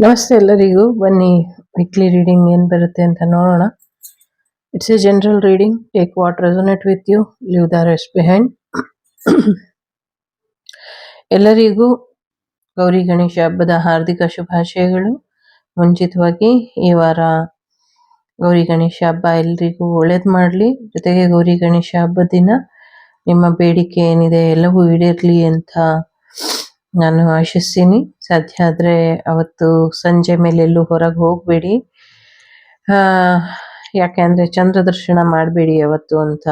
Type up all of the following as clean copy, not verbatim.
ನಮಸ್ತೆ ಎಲ್ಲರಿಗೂ. ಬನ್ನಿ ವೀಕ್ಲಿ ರೀಡಿಂಗ್ ಏನು ಬರುತ್ತೆ ಅಂತ ನೋಡೋಣ. It's a general reading. Take what resonate with you, leave the rest behind. ಎಲ್ಲರಿಗೂ ಗೌರಿ ಗಣೇಶ ಹಬ್ಬದ ಹಾರ್ದಿಕ ಶುಭಾಶಯಗಳು. ಮುಂಚಿತವಾಗಿ ಈ ವಾರ ಗೌರಿ ಗಣೇಶ ಹಬ್ಬ ಎಲ್ರಿಗೂ ಒಳ್ಳೇದು ಮಾಡಲಿ. ಜೊತೆಗೆ ಗೌರಿ ಗಣೇಶ ಹಬ್ಬದ ದಿನ ನಿಮ್ಮ ಬೇಡಿಕೆ ಏನಿದೆ ಎಲ್ಲವೂ ಈಡೇರಲಿ ಅಂತ ನಾನು ಆಶಿಸ್ತೀನಿ. ಸಾಧ್ಯ ಆದರೆ ಅವತ್ತು ಸಂಜೆ ಮೇಲೆ ಎಲ್ಲೂ ಹೊರಗೆ ಹೋಗಬೇಡಿ, ಯಾಕೆ ಅಂದರೆ ಚಂದ್ರ ದರ್ಶನ ಮಾಡಬೇಡಿ ಅವತ್ತು ಅಂತ.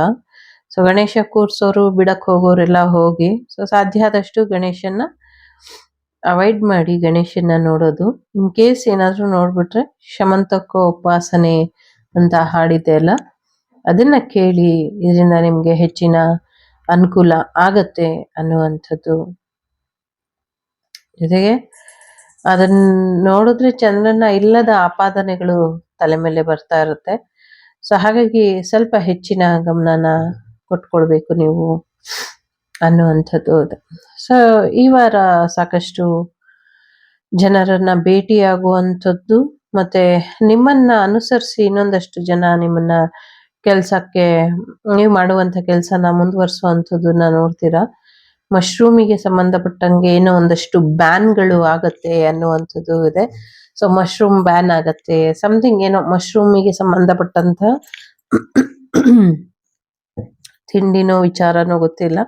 ಸೊ ಗಣೇಶ ಕೂರ್ಸೋರು ಬಿಡಕ್ಕೆ ಹೋಗೋರೆಲ್ಲ ಹೋಗಿ. ಸೊ ಸಾಧ್ಯ ಆದಷ್ಟು ಗಣೇಶನ್ನ ಅವಾಯ್ಡ್ ಮಾಡಿ ಗಣೇಶನ ನೋಡೋದು. ಇನ್ ಕೇಸ್ ಏನಾದರೂ ನೋಡ್ಬಿಟ್ರೆ ಶಮಂತಕೋ ಉಪಾಸನೆ ಅಂತ ಹಾಡಿದೆ ಅಲ್ಲ, ಅದನ್ನ ಕೇಳಿ. ಇದರಿಂದ ನಿಮಗೆ ಹೆಚ್ಚಿನ ಅನುಕೂಲ ಆಗತ್ತೆ ಅನ್ನುವಂಥದ್ದು. ಜೊತೆಗೆ ಅದನ್ನ ನೋಡಿದ್ರೆ ಚಂದ್ರನ ಇಲ್ಲದ ಆಪಾದನೆಗಳು ತಲೆ ಮೇಲೆ ಬರ್ತಾ ಇರುತ್ತೆ. ಸೊ ಹಾಗಾಗಿ ಸ್ವಲ್ಪ ಹೆಚ್ಚಿನ ಗಮನನ ಕೊಟ್ಕೊಳ್ಬೇಕು ನೀವು ಅನ್ನುವಂಥದ್ದು. ಸೊ ಈ ವಾರ ಸಾಕಷ್ಟು ಜನರನ್ನ ಭೇಟಿಯಾಗುವಂಥದ್ದು, ಮತ್ತೆ ನಿಮ್ಮನ್ನ ಅನುಸರಿಸಿ ಇನ್ನೊಂದಷ್ಟು ಜನ ನಿಮ್ಮನ್ನ ಕೆಲಸಕ್ಕೆ, ನೀವು ಮಾಡುವಂಥ ಕೆಲಸನ ಮುಂದುವರಿಸುವಂಥದ್ದನ್ನ ನೋಡ್ತೀರಾ. ಮಶ್ರೂಮಿಗೆ ಸಂಬಂಧಪಟ್ಟಂಗೆ ಏನೋ ಒಂದಷ್ಟು ಬ್ಯಾನ್ಗಳು ಆಗತ್ತೆ ಅನ್ನುವಂಥದ್ದು ಇದೆ. ಸೊ ಮಶ್ರೂಮ್ ಬ್ಯಾನ್ ಆಗತ್ತೆ, ಸಮಥಿಂಗ್ ಏನೋ ಮಶ್ರೂಮಿಗೆ ಸಂಬಂಧಪಟ್ಟಂತ ತಿಂಡಿನೋ ವಿಚಾರನೋ ಗೊತ್ತಿಲ್ಲ,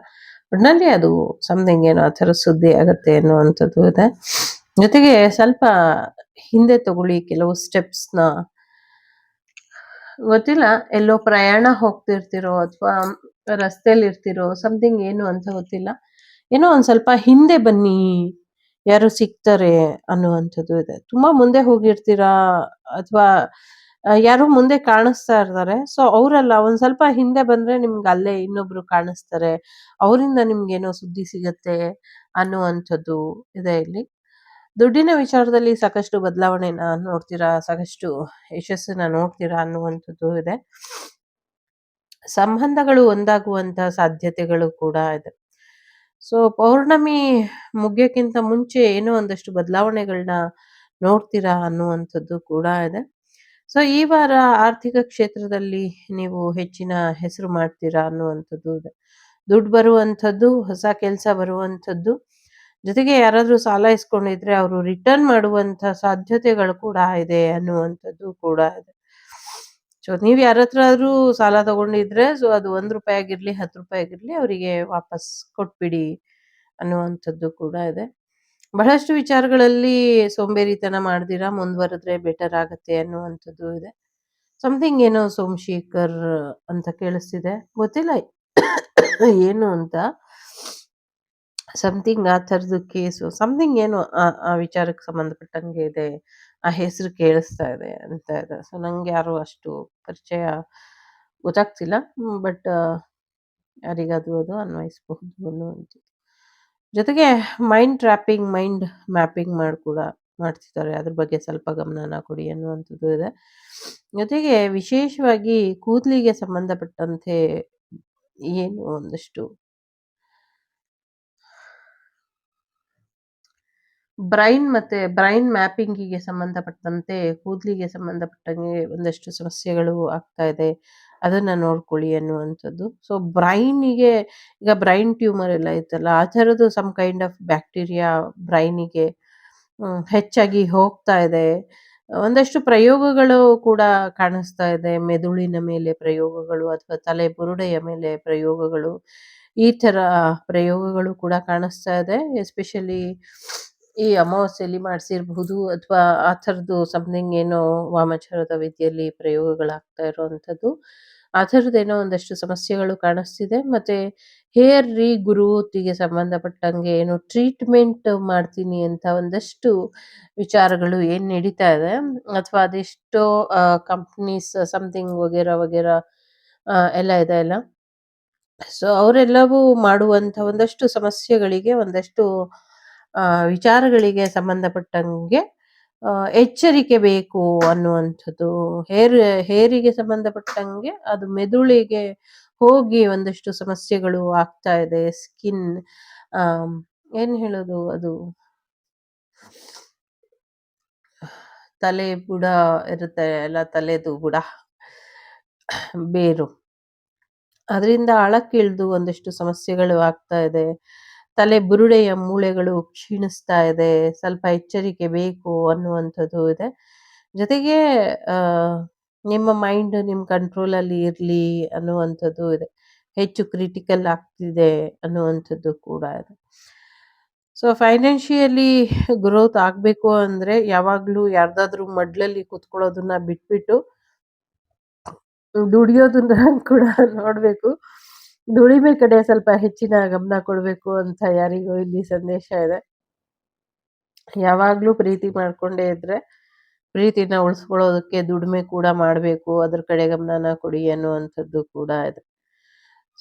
ಒಟ್ನಲ್ಲಿ ಅದು ಸಮಥಿಂಗ್ ಏನೋ ಆ ಥರ ಸುದ್ದಿ ಆಗತ್ತೆ ಅನ್ನುವಂಥದ್ದು ಇದೆ. ಜೊತೆಗೆ ಸ್ವಲ್ಪ ಹಿಂದೆ ತಗೊಳ್ಳಿ ಕೆಲವು ಸ್ಟೆಪ್ಸ್ನ. ಗೊತ್ತಿಲ್ಲ, ಎಲ್ಲೋ ಪ್ರಯಾಣ ಹೋಗ್ತಿರ್ತಿರೋ ಅಥವಾ ರಸ್ತೆಯಲ್ಲಿ ಇರ್ತಿರೋ, ಸಮಥಿಂಗ್ ಏನು ಅಂತ ಗೊತ್ತಿಲ್ಲ. ಏನೋ ಒಂದ್ ಸ್ವಲ್ಪ ಹಿಂದೆ ಬನ್ನಿ, ಯಾರು ಸಿಗ್ತಾರೆ ಅನ್ನುವಂಥದ್ದು ಇದೆ. ತುಂಬಾ ಮುಂದೆ ಹೋಗಿರ್ತೀರಾ ಅಥವಾ ಯಾರು ಮುಂದೆ ಕಾಣಿಸ್ತಾ ಇರ್ತಾರೆ. ಸೊ ಅವರೆಲ್ಲ ಒಂದ್ ಸ್ವಲ್ಪ ಹಿಂದೆ ಬಂದ್ರೆ ನಿಮ್ಗೆ ಅಲ್ಲೇ ಇನ್ನೊಬ್ರು ಕಾಣಿಸ್ತಾರೆ, ಅವರಿಂದ ನಿಮ್ಗೇನೋ ಸುದ್ದಿ ಸಿಗತ್ತೆ ಅನ್ನುವಂಥದ್ದು ಇದೆ ಇಲ್ಲಿ. ದುಡ್ಡಿನ ವಿಚಾರದಲ್ಲಿ ಸಾಕಷ್ಟು ಬದಲಾವಣೆನ ನೋಡ್ತೀರಾ, ಸಾಕಷ್ಟು ಯಶಸ್ಸನ್ನ ನೋಡ್ತೀರಾ ಅನ್ನುವಂಥದ್ದು ಇದೆ. ಸಂಬಂಧಗಳು ಒಂದಾಗುವಂತ ಸಾಧ್ಯತೆಗಳು ಕೂಡ ಇದೆ. ಸೊ ಪೌರ್ಣಮಿ ಮುಗಿಯೋಕ್ಕಿಂತ ಮುಂಚೆ ಏನೋ ಒಂದಷ್ಟು ಬದಲಾವಣೆಗಳನ್ನ ನೋಡ್ತೀರಾ ಅನ್ನುವಂಥದ್ದು ಕೂಡ ಇದೆ. ಸೊ ಈ ವಾರ ಆರ್ಥಿಕ ಕ್ಷೇತ್ರದಲ್ಲಿ ನೀವು ಹೆಚ್ಚಿನ ಹೆಸರು ಮಾಡ್ತೀರಾ ಅನ್ನುವಂಥದ್ದು ಇದೆ. ದುಡ್ಡು ಬರುವಂಥದ್ದು, ಹೊಸ ಕೆಲಸ ಬರುವಂಥದ್ದು, ಜೊತೆಗೆ ಯಾರಾದ್ರೂ ಸಾಲ ಇಸ್ಕೊಂಡಿದ್ರೆ ಅವರು ರಿಟರ್ನ್ ಮಾಡುವಂತ ಸಾಧ್ಯತೆಗಳು ಕೂಡ ಇದೆ ಅನ್ನುವಂಥದ್ದು ಕೂಡ ಇದೆ. ಸೊ ನೀವ್ ಯಾರ ಹತ್ರ ಆದ್ರೂ ಸಾಲ ತಗೊಂಡಿದ್ರೆ, ಸೊ ಅದು ₹1 ಆಗಿರ್ಲಿ, ₹10 ಆಗಿರ್ಲಿ, ಅವರಿಗೆ ವಾಪಸ್ ಕೊಟ್ಬಿಡಿ ಅನ್ನುವಂಥದ್ದು ಕೂಡ ಇದೆ. ಬಹಳಷ್ಟು ವಿಚಾರಗಳಲ್ಲಿ ಸೋಂಬೇರಿತನ ಮಾಡ್ದಿರಾ ಮುಂದುವರೆದ್ರೆ ಬೆಟರ್ ಆಗತ್ತೆ ಅನ್ನುವಂಥದ್ದು ಇದೆ. ಸಮಥಿಂಗ್ ಏನೋ ಸೋಮಶೇಖರ್ ಅಂತ ಕೇಳಿಸ್ತಿದೆ, ಗೊತ್ತಿಲ್ಲ ಏನು ಅಂತ. ಸಮಥಿಂಗ್ ಆ ಥರದ್ದು ಕೇಸು, ಸಮಥಿಂಗ್ ಏನೋ ಆ ವಿಚಾರಕ್ಕೆ ಸಂಬಂಧಪಟ್ಟಂಗೆ ಇದೆ, ಆ ಹೆಸರು ಕೇಳಿಸ್ತಾ ಇದೆ ಅಂತ ಇದೆ. ಸೊ ನಂಗೆ ಯಾರು ಅಷ್ಟು ಪರಿಚಯ ಗೊತ್ತಾಗ್ತಿಲ್ಲ, ಬಟ್ ಯಾರಿಗಾದ್ರೂ ಅದು ಅನ್ವಯಿಸಬಹುದು ಅನ್ನುವಂಥದ್ದು. ಜೊತೆಗೆ ಮೈಂಡ್ ಟ್ರ್ಯಾಪಿಂಗ್, ಮೈಂಡ್ ಮ್ಯಾಪಿಂಗ್ ಮಾಡ್ತಿದ್ದಾರೆ, ಅದ್ರ ಬಗ್ಗೆ ಸ್ವಲ್ಪ ಗಮನನ ಕೊಡಿ ಅನ್ನುವಂಥದ್ದು ಇದೆ. ಜೊತೆಗೆ ವಿಶೇಷವಾಗಿ ಕೂದಲಿಗೆ ಸಂಬಂಧಪಟ್ಟಂತೆ ಏನು ಒಂದಷ್ಟು ಬ್ರೈನ್ ಮ್ಯಾಪಿಂಗಿಗೆ ಸಂಬಂಧಪಟ್ಟಂತೆ, ಕೂದಲಿಗೆ ಸಂಬಂಧಪಟ್ಟಂಗೆ ಒಂದಷ್ಟು ಸಮಸ್ಯೆಗಳು ಆಗ್ತಾ ಇದೆ, ಅದನ್ನ ನೋಡ್ಕೊಳ್ಳಿ ಅನ್ನುವಂಥದ್ದು. ಸೊ ಬ್ರೈನಿಗೆ, ಈಗ ಬ್ರೈನ್ ಟ್ಯೂಮರ್ ಎಲ್ಲ ಇತ್ತಲ್ಲ, ಆ ಥರದ್ದು ಸಮ್ ಕೈಂಡ್ ಆಫ್ ಬ್ಯಾಕ್ಟೀರಿಯಾ ಬ್ರೈನಿಗೆ ಹೆಚ್ಚಾಗಿ ಹೋಗ್ತಾ ಇದೆ. ಒಂದಷ್ಟು ಪ್ರಯೋಗಗಳು ಕೂಡ ಕಾಣಿಸ್ತಾ ಇದೆ, ಮೆದುಳಿನ ಮೇಲೆ ಪ್ರಯೋಗಗಳು ಅಥವಾ ತಲೆ ಬುರುಡೆಯ ಮೇಲೆ ಪ್ರಯೋಗಗಳು, ಈ ಥರ ಪ್ರಯೋಗಗಳು ಕೂಡ ಕಾಣಿಸ್ತಾ ಇದೆ. ಎಸ್ಪೆಷಲಿ ಈ ಅಮಾವಾಸ್ಯೆಯಲ್ಲಿ ಮಾಡಿಸಿರಬಹುದು ಅಥವಾ ಆ ಥರದ್ದು ಸಮಥಿಂಗ್ ಏನೋ ವಾಮಾಚಾರದ ವಿದ್ಯೆಯಲ್ಲಿ ಪ್ರಯೋಗಗಳಾಗ್ತಾ ಇರುವಂಥದ್ದು, ಆ ಥರದ್ದೇನೋ ಒಂದಷ್ಟು ಸಮಸ್ಯೆಗಳು ಕಾಣಿಸ್ತಿದೆ. ಮತ್ತೆ ಹೇರ್ ರೀಗ್ರೋತಿಗೆ ಸಂಬಂಧಪಟ್ಟಂಗೆ ಏನೋ ಟ್ರೀಟ್ಮೆಂಟ್ ಮಾಡ್ತೀನಿ ಅಂತ ಒಂದಷ್ಟು ವಿಚಾರಗಳು ಏನ್ ನಡೀತಾ ಇದೆ, ಅಥವಾ ಅದೆಷ್ಟೋ ಕಂಪ್ನೀಸ್ ಸಮಥಿಂಗ್ ವಗೇರ ವಗೇರ ಎಲ್ಲ ಇದೆ ಅಲ್ಲ. ಸೊ ಅವರೆಲ್ಲವೂ ಮಾಡುವಂಥ ಒಂದಷ್ಟು ಸಮಸ್ಯೆಗಳಿಗೆ, ಒಂದಷ್ಟು ವಿಚಾರಗಳಿಗೆ ಸಂಬಂಧಪಟ್ಟಂಗೆ ಎಚ್ಚರಿಕೆ ಬೇಕು ಅನ್ನುವಂಥದ್ದು. ಹೇರಿಗೆ ಸಂಬಂಧಪಟ್ಟಂಗೆ ಅದು ಮೆದುಳಿಗೆ ಹೋಗಿ ಒಂದಷ್ಟು ಸಮಸ್ಯೆಗಳು ಆಗ್ತಾ ಇದೆ. ಸ್ಕಿನ್ ಏನ್ ಹೇಳೋದು, ಅದು ತಲೆ ಬುಡ ಇರುತ್ತೆ ಅಲ್ಲ, ತಲೆದು ಬುಡ, ಬೇರು. ಅದರಿಂದ ಆಳಕ್ಕಿಳ್ದು ಒಂದಿಷ್ಟು ಸಮಸ್ಯೆಗಳು ಆಗ್ತಾ ಇದೆ. ತಲೆ ಬುರುಡೆಯ ಮೂಳೆಗಳು ಕ್ಷೀಣಿಸ್ತಾ ಇದೆ. ಸ್ವಲ್ಪ ಎಚ್ಚರಿಕೆ ಬೇಕು ಅನ್ನುವಂಥದ್ದು ಇದೆ. ಜೊತೆಗೆ ಆಹ್, ನಿಮ್ಮ ಮೈಂಡ್ ನಿಮ್ಮ ಕಂಟ್ರೋಲಲ್ಲಿ ಇರ್ಲಿ ಅನ್ನುವಂಥದ್ದು ಇದೆ. ಹೆಚ್ಚು ಕ್ರಿಟಿಕಲ್ ಆಗ್ತಿದೆ ಅನ್ನುವಂಥದ್ದು ಕೂಡ ಇದೆ. ಸೊ, ಫೈನಾನ್ಷಿಯಲಿ ಗ್ರೋತ್ ಆಗ್ಬೇಕು ಅಂದ್ರೆ ಯಾವಾಗ್ಲೂ ಯಾರ್ದಾದ್ರೂ ಮಡ್ಲಲ್ಲಿ ಕೂತ್ಕೊಳ್ಳೋದನ್ನ ಬಿಟ್ಬಿಟ್ಟು ದುಡಿಯೋದನ್ನ ಕೂಡ ನೋಡ್ಬೇಕು. ದುಡಿಮೆ ಕಡೆ ಸ್ವಲ್ಪ ಹೆಚ್ಚಿನ ಗಮನ ಕೊಡ್ಬೇಕು ಅಂತ ಯಾರಿಗೂ ಇಲ್ಲಿ ಸಂದೇಶ ಇದೆ. ಯಾವಾಗ್ಲೂ ಪ್ರೀತಿ ಮಾಡ್ಕೊಂಡೇ ಇದ್ರೆ, ಪ್ರೀತಿನ ಉಳಿಸ್ಕೊಳ್ಳೋದಕ್ಕೆ ದುಡಿಮೆ ಕೂಡ ಮಾಡ್ಬೇಕು. ಅದ್ರ ಕಡೆ ಗಮನನ ಕೊಡಿ ಅನ್ನುವಂಥದ್ದು ಕೂಡ ಇದೆ.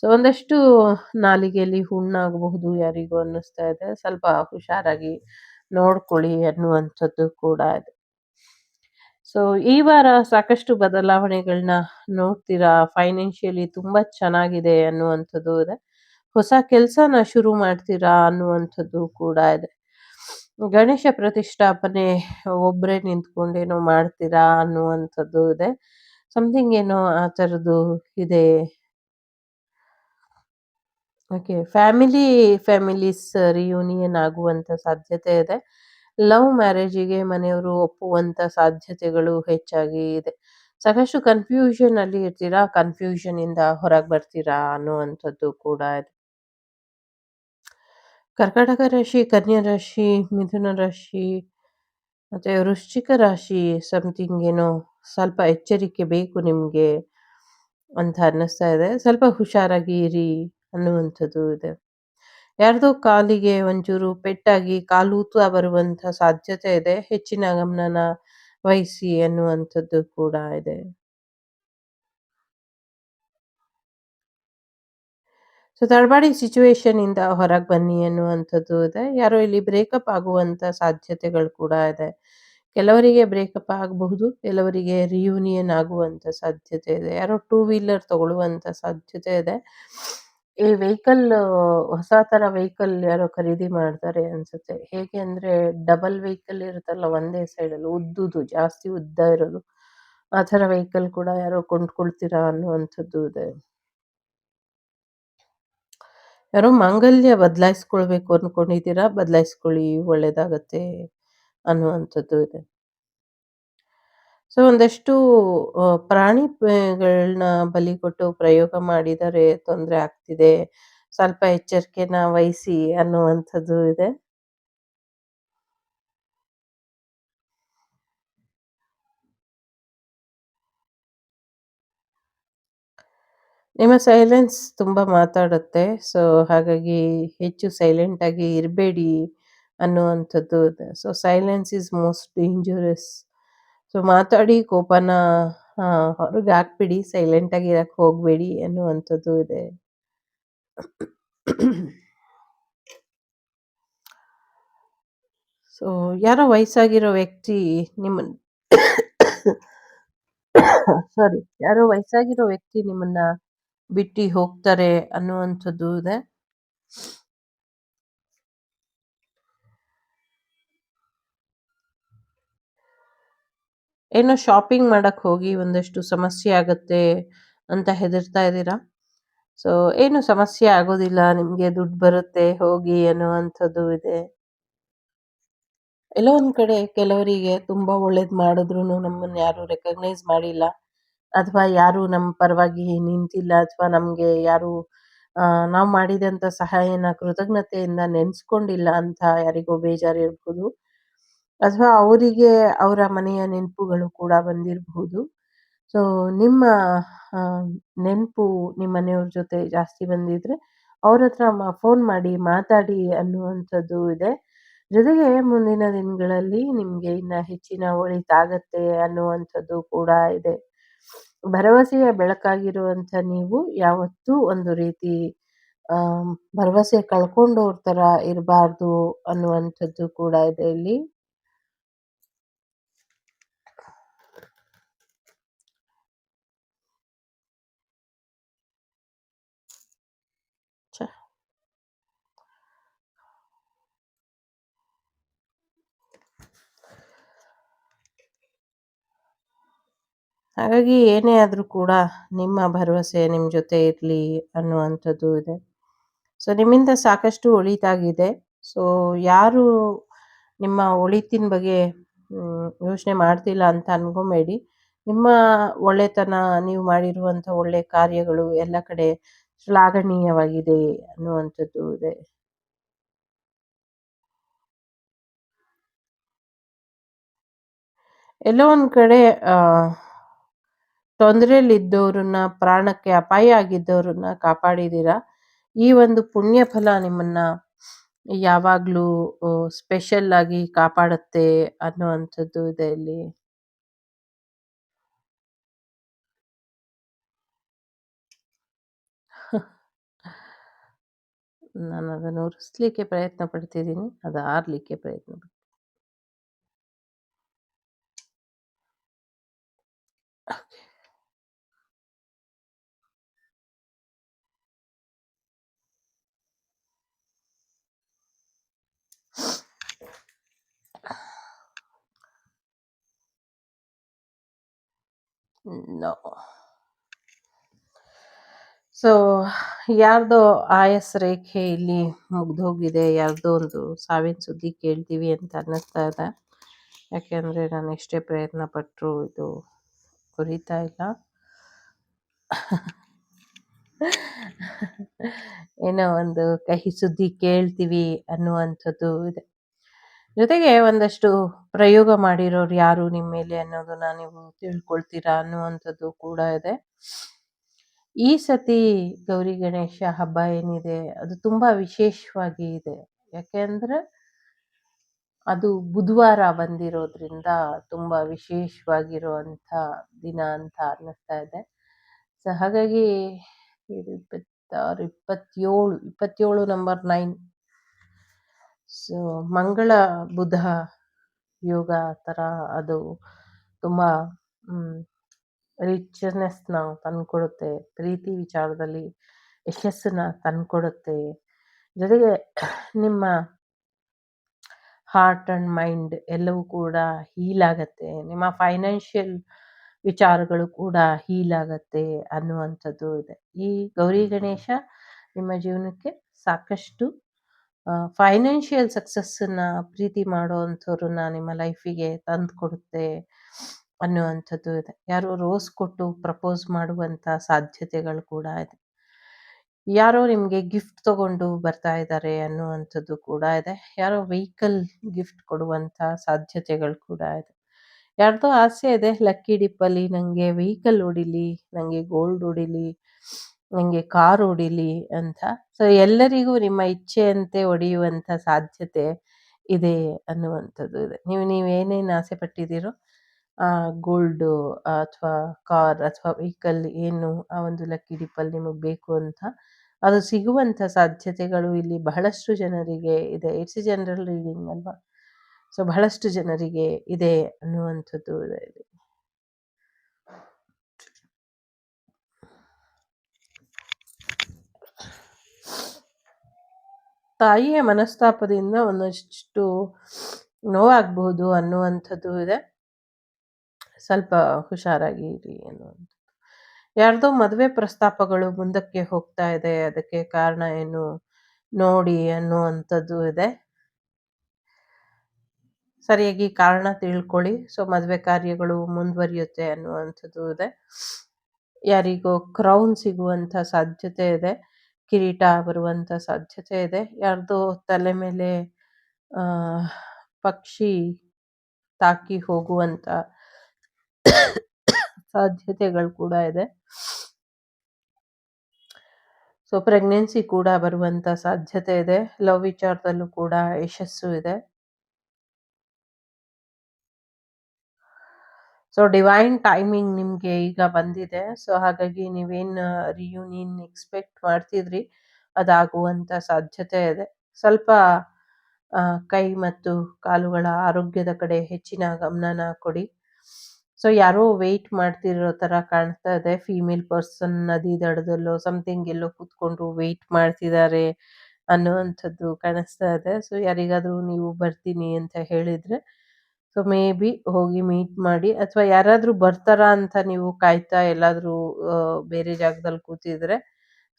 ಸೊ, ಒಂದಷ್ಟು ನಾಲಿಗೆಯಲ್ಲಿ ಹುಣ್ಣಾಗಬಹುದು ಯಾರಿಗೂ ಅನ್ನಿಸ್ತಾ ಇದೆ. ಸ್ವಲ್ಪ ಹುಷಾರಾಗಿ ನೋಡ್ಕೊಳ್ಳಿ ಅನ್ನುವಂಥದ್ದು ಕೂಡ ಇದೆ. ಸೊ, ಈ ವಾರ ಸಾಕಷ್ಟು ಬದಲಾವಣೆಗಳನ್ನ ನೋಡ್ತೀರಾ. ಫೈನಾನ್ಷಿಯಲಿ ತುಂಬಾ ಚೆನ್ನಾಗಿದೆ ಅನ್ನುವಂಥದ್ದು ಇದೆ. ಹೊಸ ಕೆಲ್ಸನ ಶುರು ಮಾಡ್ತೀರಾ ಅನ್ನುವಂಥದ್ದು ಕೂಡ ಇದೆ. ಗಣೇಶ ಪ್ರತಿಷ್ಠಾಪನೆ ಒಬ್ರೇ ನಿಂತ್ಕೊಂಡೇನೋ ಮಾಡ್ತೀರಾ ಅನ್ನುವಂಥದ್ದು ಇದೆ. ಸಮಥಿಂಗ್ ಏನೋ ಆ ಥರದ್ದು ಇದೆ. ಓಕೆ. ಫ್ಯಾಮಿಲೀಸ್ ರಿಯೂನಿಯನ್ ಆಗುವಂತ ಸಾಧ್ಯತೆ ಇದೆ. ಲವ್ ಮ್ಯಾರೇಜಿಗೆ ಮನೆಯವರು ಒಪ್ಪುವಂತ ಸಾಧ್ಯತೆಗಳು ಹೆಚ್ಚಾಗಿ ಇದೆ. ಸಾಕಷ್ಟು ಕನ್‌ಫ್ಯೂಷನ್ ಅಲ್ಲಿ ಇರ್ತೀರಾ. ಕನ್‌ಫ್ಯೂಷನ್ ಇಂದ ಹೊರಗೆ ಬರ್ತೀರಾ ಅನ್ನುವಂಥದ್ದು ಕೂಡ ಇದೆ. ಕರ್ಕಾಟಕ ರಾಶಿ, ಕನ್ಯಾ ರಾಶಿ, ಮಿಥುನ ರಾಶಿ ಮತ್ತೆ ವೃಶ್ಚಿಕ ರಾಶಿ ಸಮಥಿಂಗ್ ಏನೋ ಸ್ವಲ್ಪ ಎಚ್ಚರಿಕೆ ಬೇಕು ನಿಮ್ಗೆ ಅಂತ ಅನ್ನಿಸ್ತಾ ಇದೆ. ಸ್ವಲ್ಪ ಹುಷಾರಾಗಿ ಇರಿ ಅನ್ನುವಂಥದ್ದು ಇದೆ. ಯಾರ್ದೋ ಕಾಲಿಗೆ ಒಂಚೂರು ಪೆಟ್ಟಾಗಿ ಕಾಲೂತ ಬರುವಂಥ ಸಾಧ್ಯತೆ ಇದೆ. ಹೆಚ್ಚಿನ ಗಮನನ ವಹಿಸಿ ಅನ್ನುವಂಥದ್ದು ಕೂಡ ಇದೆ. ಸೊ, ತಡಮಾಡಿ ಸಿಚುವೇಶನ್ ಇಂದ ಹೊರಗೆ ಬನ್ನಿ ಅನ್ನುವಂಥದ್ದು ಇದೆ. ಯಾರೋ ಇಲ್ಲಿ ಬ್ರೇಕಪ್ ಆಗುವಂಥ ಸಾಧ್ಯತೆಗಳು ಕೂಡ ಇದೆ. ಕೆಲವರಿಗೆ ಬ್ರೇಕಪ್ ಆಗಬಹುದು, ಕೆಲವರಿಗೆ ರಿಯೂನಿಯನ್ ಆಗುವಂಥ ಸಾಧ್ಯತೆ ಇದೆ. ಯಾರೋ ಟೂ ವೀಲರ್ ತಗೊಳ್ಳುವಂಥ ಸಾಧ್ಯತೆ ಇದೆ. ಈ ವೆಹಿಕಲ್ ಹೊಸ ಥರ ವೆಹಿಕಲ್ ಯಾರೋ ಖರೀದಿ ಮಾಡ್ತಾರೆ ಅನ್ಸುತ್ತೆ. ಹೇಗೆ ಅಂದ್ರೆ ಡಬಲ್ ವೆಹಿಕಲ್ ಇರುತ್ತಲ್ಲ ಒಂದೇ ಸೈಡಲ್ಲಿ ಉದ್ದುದು ಜಾಸ್ತಿ ಉದ್ದ ಇರೋದು. ಆ ಥರ ವೆಹಿಕಲ್ ಕೂಡ ಯಾರೋ ಕೊಂಡ್ಕೊಳ್ತೀರಾ ಅನ್ನುವಂಥದ್ದು ಇದೆ. ಯಾರೋ ಮಾಂಗಲ್ಯ ಬದಲಾಯಿಸ್ಕೊಳ್ಬೇಕು ಅನ್ಕೊಂಡಿದ್ದೀರಾ, ಬದಲಾಯಿಸ್ಕೊಳ್ಳಿ ಒಳ್ಳೇದಾಗತ್ತೆ ಅನ್ನುವಂಥದ್ದು ಇದೆ. ಸೊ, ಒಂದಷ್ಟು ಪ್ರಾಣಿಗಳನ್ನ ಬಲಿ ಕೊಟ್ಟು ಪ್ರಯೋಗ ಮಾಡಿದರೆ ತೊಂದರೆ ಆಗ್ತಿದೆ. ಸ್ವಲ್ಪ ಎಚ್ಚರಿಕೆನ ವಹಿಸಿ ಅನ್ನುವಂಥದ್ದು ಇದೆ. ನಿಮ್ಮ ಸೈಲೆನ್ಸ್ ತುಂಬಾ ಮಾತಾಡುತ್ತೆ. ಸೊ, ಹಾಗಾಗಿ ಹೆಚ್ಚು ಸೈಲೆಂಟ್ ಆಗಿ ಇರಬೇಡಿ ಅನ್ನುವಂಥದ್ದು ಇದೆ. So, silence is most dangerous. So, ಮಾತಾಡಿ ಕೋಪನ ಹೊರಗೆ ಹಾಕ್ಬಿಡಿ. ಸೈಲೆಂಟ್ ಆಗಿ ಇರಕ್ಕೆ ಹೋಗಬೇಡಿ ಅನ್ನುವಂಥದ್ದು ಇದೆ. ಸೊ, ಯಾರೋ ವಯಸ್ಸಾಗಿರೋ ವ್ಯಕ್ತಿ ನಿಮ್ಮನ್ನ ಸಾರಿ, ಯಾರೋ ವಯಸ್ಸಾಗಿರೋ ವ್ಯಕ್ತಿ ನಿಮ್ಮನ್ನ ಬಿಟ್ಟು ಹೋಗ್ತಾರೆ ಅನ್ನುವಂಥದ್ದು ಇದೆ. ಏನೋ ಶಾಪಿಂಗ್ ಮಾಡಕ್ ಹೋಗಿ ಒಂದಷ್ಟು ಸಮಸ್ಯೆ ಆಗತ್ತೆ ಅಂತ ಹೆದರ್ತಾ ಇದ್ದೀರಾ. ಸೊ, ಏನು ಸಮಸ್ಯೆ ಆಗೋದಿಲ್ಲ. ನಿಮ್ಗೆ ದುಡ್ಡು ಬರುತ್ತೆ ಹೋಗಿ ಅನ್ನುವಂಥದ್ದು ಇದೆ. ಎಲ್ಲೋ ಒಂದ್ ಕಡೆ ಕೆಲವರಿಗೆ ತುಂಬಾ ಒಳ್ಳೇದ್ ಮಾಡಿದ್ರೂನು ನಮ್ಮನ್ನ ಯಾರು ರೆಕಗ್ನೈಸ್ ಮಾಡಿಲ್ಲ. ಅಥವಾ ಯಾರು ನಮ್ಮ ಪರವಾಗಿ ನಿಂತಿಲ್ಲ. ಅಥವಾ ನಮ್ಗೆ ಯಾರು ನಾವು ಮಾಡಿದಂಥ ಸಹಾಯನ ಕೃತಜ್ಞತೆಯಿಂದ ನೆನೆಸ್ಕೊಂಡಿಲ್ಲ ಅಂತ ಯಾರಿಗೋ ಬೇಜಾರಿರ್ಬೋದು. ಅಥವಾ ಅವರಿಗೆ ಅವರ ಮನೆಯ ನೆನಪುಗಳು ಕೂಡ ಬಂದಿರಬಹುದು. ಸೊ, ನಿಮ್ಮ ಆ, ನೆನಪು ನಿಮ್ಮ ಮನೆಯವ್ರ ಜೊತೆ ಜಾಸ್ತಿ ಬಂದಿದ್ರೆ ಅವ್ರ ಹತ್ರ ಫೋನ್ ಮಾಡಿ ಮಾತಾಡಿ ಅನ್ನುವಂಥದ್ದು ಇದೆ. ಜೊತೆಗೆ ಮುಂದಿನ ದಿನಗಳಲ್ಲಿ ನಿಮ್ಗೆ ಇನ್ನ ಹೆಚ್ಚಿನ ಒಳಿತಾಗತ್ತೆ ಅನ್ನುವಂಥದ್ದು ಕೂಡ ಇದೆ. ಭರವಸೆಯ ಬೆಳಕಾಗಿರುವಂಥ ನೀವು ಯಾವತ್ತೂ ಒಂದು ರೀತಿ ಭರವಸೆ ಕಳ್ಕೊಂಡೋರ್ ಥರ ಇರಬಾರ್ದು ಅನ್ನುವಂಥದ್ದು ಕೂಡ ಇದೆ ಇಲ್ಲಿ. ಛ! ಹಾಗಾಗಿ ಏನೇ ಆದರೂ ಕೂಡ ನಿಮ್ಮ ಭರವಸೆ ನಿಮ್ಮ ಜೊತೆ ಇರಲಿ ಅನ್ನುವಂಥದ್ದು ಇದೆ. ಸೊ ನಿಮ್ಮಿಂದ ಸಾಕಷ್ಟು ಒಳಿತಾಗಿದೆ. ಸೊ ಯಾರು ನಿಮ್ಮ ಒಳಿತಿನ ಬಗ್ಗೆ ಯೋಚನೆ ಮಾಡ್ತಿಲ್ಲ ಅಂತ ಅನ್ಕೊಬೇಡಿ. ನಿಮ್ಮ ಒಳ್ಳೆತನ, ನೀವು ಮಾಡಿರುವಂಥ ಒಳ್ಳೆ ಕಾರ್ಯಗಳು ಎಲ್ಲ ಕಡೆ ಶ್ಲಾಘನೀಯವಾಗಿದೆ ಅನ್ನುವಂಥದ್ದು ಇದೆ. ಎಲ್ಲೋ ಒಂದು ಕಡೆ ತೊಂದರೆಯಲ್ಲಿದ್ದವ್ರನ್ನ, ಪ್ರಾಣಕ್ಕೆ ಅಪಾಯ ಆಗಿದ್ದವ್ರನ್ನ ಕಾಪಾಡಿದ್ದೀರಾ. ಈ ಒಂದು ಪುಣ್ಯ ಫಲ ನಿಮ್ಮನ್ನ ಯಾವಾಗಲೂ ಸ್ಪೆಷಲ್ ಆಗಿ ಕಾಪಾಡುತ್ತೆ ಅನ್ನುವಂಥದ್ದು ಇದೆ ಇಲ್ಲಿ. ನಾನು ಅದನ್ನು ಉರಿಸ್ಲಿಕ್ಕೆ ಪ್ರಯತ್ನ ಪಡ್ತಿದ್ದೀನಿ, ಅದು ಆರ್ಲಿಕ್ಕೆ ಪ್ರಯತ್ನ ಪಡ್ತೀನಿ. ನೋ. ಸೊ ಯಾರ್ದೋ ಆಯಸ್ ರೇಖೆ ಇಲ್ಲಿ ಮುಗ್ದೋಗಿದೆ, ಯಾರ್ದೋ ಒಂದು ಸಾವಿನ ಸುದ್ದಿ ಕೇಳ್ತೀವಿ ಅಂತ ಅನ್ನಿಸ್ತಾ ಇದೆ. ಯಾಕೆಂದರೆ ನಾನು ಎಷ್ಟೇ ಪ್ರಯತ್ನ ಪಟ್ಟರೂ ಇದು ಉರಿತಾ ಇಲ್ಲ. ಏನೋ ಒಂದು ಕಹಿ ಸುದ್ದಿ ಕೇಳ್ತೀವಿ ಅನ್ನುವಂಥದ್ದು ಇದೆ. ಜೊತೆಗೆ ಒಂದಷ್ಟು ಪ್ರಯೋಗ ಮಾಡಿರೋರು ಯಾರು ನಿಮ್ಮ ಮೇಲೆ ಅನ್ನೋದನ್ನ ನೀವು ತಿಳ್ಕೊಳ್ತೀರಾ ಅನ್ನುವಂಥದ್ದು ಕೂಡ ಇದೆ. ಈ ಸತಿ ಗೌರಿ ಗಣೇಶ ಹಬ್ಬ ಏನಿದೆ ಅದು ತುಂಬಾ ವಿಶೇಷವಾಗಿ ಇದೆ. ಯಾಕೆಂದ್ರೆ ಅದು ಬುಧವಾರ ಬಂದಿರೋದ್ರಿಂದ ತುಂಬಾ ವಿಶೇಷವಾಗಿರುವಂಥ ದಿನ ಅಂತ ಅನ್ನಿಸ್ತಾ ಇದೆ. ಸೊ ಹಾಗಾಗಿ ಇದು 26, 27 ನಂಬರ್ 9. ಸೊ ಮಂಗಳ ಬುಧ ಯೋಗ ಥರ ಅದು ತುಂಬ ರಿಚ್ನೆಸ್ನ ತಂದ್ಕೊಡುತ್ತೆ, ಪ್ರೀತಿ ವಿಚಾರದಲ್ಲಿ ಯಶಸ್ಸನ್ನ ತಂದ್ಕೊಡುತ್ತೆ. ಜೊತೆಗೆ ನಿಮ್ಮ ಹಾರ್ಟ್ ಆ್ಯಂಡ್ ಮೈಂಡ್ ಎಲ್ಲವೂ ಕೂಡ ಹೀಲ್ ಆಗತ್ತೆ. ನಿಮ್ಮ ಫೈನಾನ್ಷಿಯಲ್ ವಿಚಾರಗಳು ಕೂಡ ಹೀಲ್ ಆಗತ್ತೆ ಅನ್ನುವಂಥದ್ದು ಇದೆ. ಈ ಗೌರಿ ಗಣೇಶ ನಿಮ್ಮ ಜೀವನಕ್ಕೆ ಸಾಕಷ್ಟು ಫೈನಾನ್ಷಿಯಲ್ ಸಕ್ಸಸ್ಸನ್ನ ಪ್ರೀತಿ ಮಾಡೋವಂಥವ್ರನ್ನ ನಿಮ್ಮ ಲೈಫಿಗೆ ತಂದು ಕೊಡುತ್ತೆ ಅನ್ನುವಂಥದ್ದು ಇದೆ. ಯಾರೋ ರೋಸ್ ಕೊಟ್ಟು ಪ್ರಪೋಸ್ ಮಾಡುವಂಥ ಸಾಧ್ಯತೆಗಳು ಕೂಡ ಇದೆ. ಯಾರೋ ನಿಮಗೆ ಗಿಫ್ಟ್ ತಗೊಂಡು ಬರ್ತಾ ಇದ್ದಾರೆ ಅನ್ನುವಂಥದ್ದು ಕೂಡ ಇದೆ. ಯಾರೋ ವೆಹಿಕಲ್ ಗಿಫ್ಟ್ ಕೊಡುವಂಥ ಸಾಧ್ಯತೆಗಳು ಕೂಡ ಇದೆ. ಯಾರ್ದೋ ಆಸೆ ಇದೆ, ಲಕ್ಕಿ ಡಿಪ್ಪಲ್ಲಿ ನನಗೆ ವೆಹಿಕಲ್ ಹೊಡಿಲಿ, ನನಗೆ ಗೋಲ್ಡ್ ಹೊಡಿಲಿ, ನನಗೆ ಕಾರ್ ಹೊಡಿಲಿ ಅಂತ. ಸೊ ಎಲ್ಲರಿಗೂ ನಿಮ್ಮ ಇಚ್ಛೆಯಂತೆ ಹೊಡೆಯುವಂಥ ಸಾಧ್ಯತೆ ಇದೆ ಅನ್ನುವಂಥದ್ದು ಇದೆ. ನೀವೇನೇನು ಆಸೆ ಪಟ್ಟಿದ್ದೀರೋ ಗೋಲ್ಡು ಅಥವಾ ಕಾರ್ ಅಥವಾ ವೆಹಿಕಲ್ ಏನು ಆ ಒಂದು ಲಕ್ಕಿ ಡಿಪ್ಪಲ್ಲಿ ನಿಮಗೆ ಬೇಕು ಅಂತ ಅದು ಸಿಗುವಂಥ ಸಾಧ್ಯತೆಗಳು ಇಲ್ಲಿ ಬಹಳಷ್ಟು ಜನರಿಗೆ ಇದೆ. ಇಟ್ಸ್ ಎ ಜನರಲ್ ರೀಡಿಂಗ್ ಅಲ್ವಾ. ಸೊ ಬಹಳಷ್ಟು ಜನರಿಗೆ ಇದೆ ಅನ್ನುವಂಥದ್ದು ಇದೆ ಇಲ್ಲಿ. ತಾಯಿಯ ಮನಸ್ತಾಪದಿಂದ ಒಂದಷ್ಟು ನೋವಾಗಬಹುದು ಅನ್ನುವಂಥದ್ದು ಇದೆ. ಸ್ವಲ್ಪ ಹುಷಾರಾಗಿ ಇರಿ ಅನ್ನುವಂಥದ್ದು. ಯಾರ್ದೋ ಮದುವೆ ಪ್ರಸ್ತಾಪಗಳು ಮುಂದಕ್ಕೆ ಹೋಗ್ತಾ ಇದೆ, ಅದಕ್ಕೆ ಕಾರಣ ಏನು ನೋಡಿ ಅನ್ನುವಂಥದ್ದು ಇದೆ. ಸರಿಯಾಗಿ ಕಾರಣ ತಿಳ್ಕೊಳ್ಳಿ. ಸೊ ಮದುವೆ ಕಾರ್ಯಗಳು ಮುಂದುವರಿಯುತ್ತೆ ಅನ್ನುವಂಥದ್ದು ಇದೆ. ಯಾರಿಗೋ ಕ್ರೌನ್ ಸಿಗುವಂಥ ಸಾಧ್ಯತೆ ಇದೆ, ಕಿರೀಟ ಬರುವಂಥ ಸಾಧ್ಯತೆ ಇದೆ. ಯಾರ್ದೋ ತಲೆ ಮೇಲೆ ಪಕ್ಷಿ ತಾಕಿ ಹೋಗುವಂಥ ಸಾಧ್ಯತೆಗಳು ಕೂಡ ಇದೆ. ಸೊ ಪ್ರೆಗ್ನೆನ್ಸಿ ಕೂಡ ಬರುವಂಥ ಸಾಧ್ಯತೆ ಇದೆ. ಲವ್ ವಿಚಾರದಲ್ಲೂ ಕೂಡ ಯಶಸ್ಸು ಇದೆ. ಸೊ ಡಿವೈನ್ ಟೈಮಿಂಗ್ ನಿಮಗೆ ಈಗ ಬಂದಿದೆ. ಸೊ ಹಾಗಾಗಿ ನೀವೇನು ರಿಯೂನಿಯನ್ ಎಕ್ಸ್ಪೆಕ್ಟ್ ಮಾಡ್ತಿದ್ರಿ ಅದಾಗುವಂಥ ಸಾಧ್ಯತೆ ಇದೆ. ಸ್ವಲ್ಪ ಕೈ ಮತ್ತು ಕಾಲುಗಳ ಆರೋಗ್ಯದ ಕಡೆ ಹೆಚ್ಚಿನ ಗಮನನ ಕೊಡಿ. ಸೊ ಯಾರೋ ವೆಯ್ಟ್ ಮಾಡ್ತಿರೋ ಥರ ಕಾಣ್ತಾ ಇದೆ. ಫೀಮೇಲ್ ಪರ್ಸನ್ ನದಿ ದಡದಲ್ಲೋ ಸಮಥಿಂಗ್ ಎಲ್ಲೋ ಕೂತ್ಕೊಂಡು ವೆಯ್ಟ್ ಮಾಡ್ತಿದ್ದಾರೆ ಅನ್ನುವಂಥದ್ದು ಕಾಣಿಸ್ತಾ ಇದೆ. ಸೊ ಯಾರಿಗಾದರೂ ನೀವು ಬರ್ತೀನಿ ಅಂತ ಹೇಳಿದರೆ ಸೊ ಮೇ ಬಿ ಹೋಗಿ ಮೀಟ್ ಮಾಡಿ ಅಥವಾ ಯಾರಾದ್ರೂ ಬರ್ತಾರಾ ಅಂತ ನೀವು ಕಾಯ್ತಾ ಎಲ್ಲಾದ್ರೂ ಬೇರೆ ಜಾಗದಲ್ಲಿ ಕೂತಿದ್ರೆ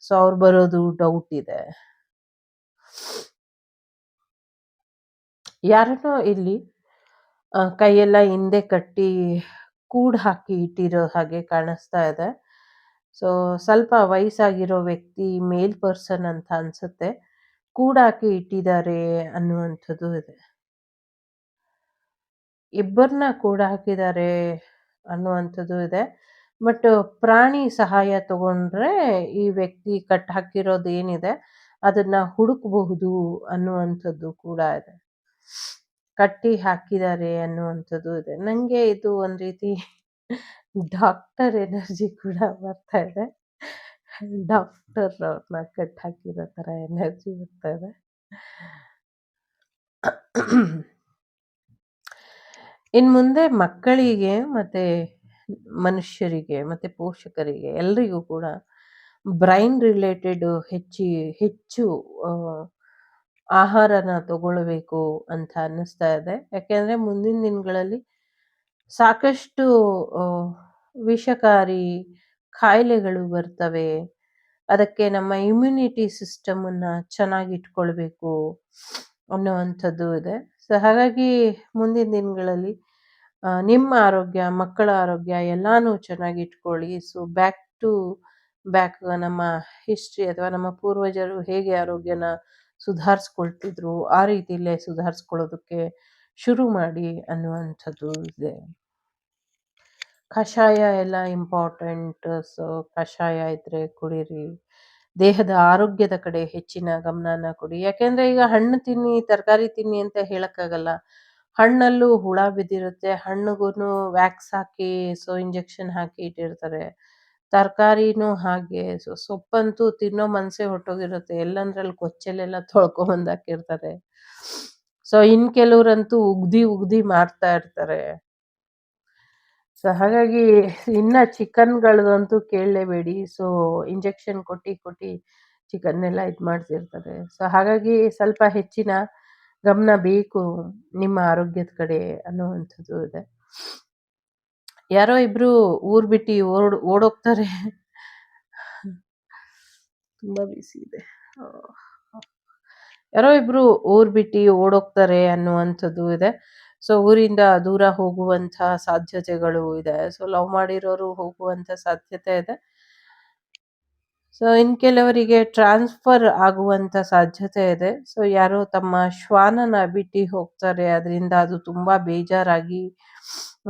ಸೊ ಅವ್ರು ಬರೋದು ಡೌಟ್ ಇದೆ. ಯಾರನ್ನೋ ಇಲ್ಲಿ ಕೈಯೆಲ್ಲ ಹಿಂದೆ ಕಟ್ಟಿ ಕೂಡ್ ಹಾಕಿ ಇಟ್ಟಿರೋ ಹಾಗೆ ಕಾಣಿಸ್ತಾ ಇದೆ. ಸೊ ಸ್ವಲ್ಪ ವಯಸ್ಸಾಗಿರೋ ವ್ಯಕ್ತಿ ಮೇಲ್ ಪರ್ಸನ್ ಅಂತ ಅನ್ಸುತ್ತೆ. ಕೂಡಾಕಿ ಇಟ್ಟಿದ್ದಾರೆ ಅನ್ನುವಂಥದ್ದು ಇದೆ. ಇಬ್ಬರನ್ನ ಕೂಡ ಹಾಕಿದ್ದಾರೆ ಅನ್ನುವಂಥದ್ದು ಇದೆ. ಬಟ್ ಪ್ರಾಣಿ ಸಹಾಯ ತಗೊಂಡ್ರೆ ಈ ವ್ಯಕ್ತಿ ಕಟ್ ಹಾಕಿರೋದು ಏನಿದೆ ಅದನ್ನ ಹುಡುಕಬಹುದು ಅನ್ನುವಂಥದ್ದು ಕೂಡ ಇದೆ. ಕಟ್ಟಿ ಹಾಕಿದ್ದಾರೆ ಅನ್ನುವಂಥದ್ದು ಇದೆ. ನಂಗೆ ಇದು ಒಂದ್ ರೀತಿ ಡಾಕ್ಟರ್ ಎನರ್ಜಿ ಕೂಡ ಬರ್ತಾ ಇದೆ. ಡಾಕ್ಟರ್ ಅವ್ರನ್ನ ಕಟ್ ಹಾಕಿರೋ ತರ ಎನರ್ಜಿ ಬರ್ತಾ ಇದೆ. ಇನ್ ಮುಂದೆ ಮಕ್ಕಳಿಗೆ ಮತ್ತೆ ಮನುಷ್ಯರಿಗೆ ಮತ್ತೆ ಪೋಷಕರಿಗೆ ಎಲ್ರಿಗೂ ಕೂಡ ಬ್ರೈನ್ ರಿಲೇಟೆಡ್ ಹೆಚ್ಚು ಆ, ಆಹಾರನ ತಗೊಳ್ಬೇಕು ಅಂತ ಅನ್ನಿಸ್ತಾ ಇದೆ. ಯಾಕೆಂದ್ರೆ ಮುಂದಿನ ದಿನಗಳಲ್ಲಿ ಸಾಕಷ್ಟು ಆ, ವಿಷಕಾರಿ ಕಾಯಿಲೆಗಳು ಬರ್ತವೆ. ಅದಕ್ಕೆ ನಮ್ಮ ಇಮ್ಯುನಿಟಿ ಸಿಸ್ಟಮ್ ಅನ್ನ ಚೆನ್ನಾಗಿ ಇಟ್ಕೊಳ್ಬೇಕು ಅನ್ನುವಂಥದ್ದು ಇದೆ. ಸೊ ಹಾಗಾಗಿ ಮುಂದಿನ ದಿನಗಳಲ್ಲಿ ನಿಮ್ಮ ಆರೋಗ್ಯ, ಮಕ್ಕಳ ಆರೋಗ್ಯ ಎಲ್ಲಾನು ಚೆನ್ನಾಗಿ ಇಟ್ಕೊಳ್ಳಿ. ಸೊ ಬ್ಯಾಕ್ ನಮ್ಮ ಹಿಸ್ಟ್ರಿ ಅಥವಾ ನಮ್ಮ ಪೂರ್ವಜರು ಹೇಗೆ ಆರೋಗ್ಯನ ಸುಧಾರಿಸ್ಕೊಳ್ತಿದ್ರು ಆ ರೀತಿಯಲ್ಲೇ ಸುಧಾರಿಸ್ಕೊಳ್ಳೋದಕ್ಕೆ ಶುರು ಮಾಡಿ ಅನ್ನುವಂಥದ್ದು ಇದೆ. ಕಷಾಯ ಎಲ್ಲ ಇಂಪಾರ್ಟೆಂಟ್. ಸೊ ಕಷಾಯ ಇದ್ರೆ ಕುಡೀರಿ. ದೇಹದ ಆರೋಗ್ಯದ ಕಡೆ ಹೆಚ್ಚಿನ ಗಮನನ ಕೊಡಿ. ಯಾಕೆಂದ್ರೆ ಈಗ ಹಣ್ಣು ತಿನ್ನಿ, ತರಕಾರಿ ತಿನ್ನಿ ಅಂತ ಹೇಳಕ್ಕಾಗಲ್ಲ. ಹಣ್ಣಲ್ಲೂ ಹುಳ ಬಿದ್ದಿರುತ್ತೆ. ಹಣ್ಣಿಗೂನು ವ್ಯಾಕ್ಸ್ ಹಾಕಿ ಸೊ ಇಂಜೆಕ್ಷನ್ ಹಾಕಿ ಇಟ್ಟಿರ್ತಾರೆ. ತರಕಾರಿನೂ ಹಾಗೆ. ಸೊ ಸೊಪ್ಪಂತೂ ತಿನ್ನೋ ಮನ್ಸೇ ಹೊರ್ಟೋಗಿರುತ್ತೆ. ಎಲ್ಲಂದ್ರಲ್ಲಿ ಕೊಚ್ಚಲೆಲ್ಲ ತೊಳ್ಕೊಂಬಂದ್ ಹಾಕಿರ್ತಾರೆ. ಸೊ ಇನ್ ಕೆಲವ್ರಂತೂ ಉಗ್ದಿ ಮಾರ್ತಾ ಇರ್ತಾರೆ. ಸೊ ಹಾಗಾಗಿ ಇನ್ನ ಚಿಕನ್‌ಗಳದಂತೂ ಕೇಳಲೇಬೇಡಿ. ಸೊ ಇಂಜೆಕ್ಷನ್ ಕೊಟ್ಟಿ ಚಿಕನ್ನೆಲ್ಲ ಇದ್ ಮಾಡ್ತಿರ್ತಾರೆ. ಸೊ ಹಾಗಾಗಿ ಸ್ವಲ್ಪ ಹೆಚ್ಚಿನ ಗಮನ ಬೇಕು ನಿಮ್ಮ ಆರೋಗ್ಯದ ಕಡೆ ಅನ್ನುವಂಥದ್ದು ಇದೆ. ಯಾರೋ ಇಬ್ರು ಊರ್ ಬಿಟ್ಟು ಓಡೋಗ್ತಾರೆ. ತುಂಬಾ ಬಿಸಿ ಇದೆ. ಯಾರೋ ಇಬ್ರು ಊರ್ ಬಿಟ್ಟು ಓಡೋಗ್ತಾರೆ ಅನ್ನುವಂಥದ್ದು ಇದೆ. ಸೊ ಊರಿಂದ ದೂರ ಹೋಗುವಂಥ ಸಾಧ್ಯತೆಗಳು ಇದೆ. ಸೊ ಲವ್ ಮಾಡಿರೋರು ಹೋಗುವಂಥ ಸಾಧ್ಯತೆ ಇದೆ. ಸೊ ಇನ್ ಕೆಲವರಿಗೆ ಟ್ರಾನ್ಸ್ಫರ್ ಆಗುವಂಥ ಸಾಧ್ಯತೆ ಇದೆ. ಸೊ ಯಾರೋ ತಮ್ಮ ಶ್ವಾನನ ಬಿಟ್ಟು ಹೋಗ್ತಾರೆ. ಅದರಿಂದ ಅದು ತುಂಬಾ ಬೇಜಾರಾಗಿ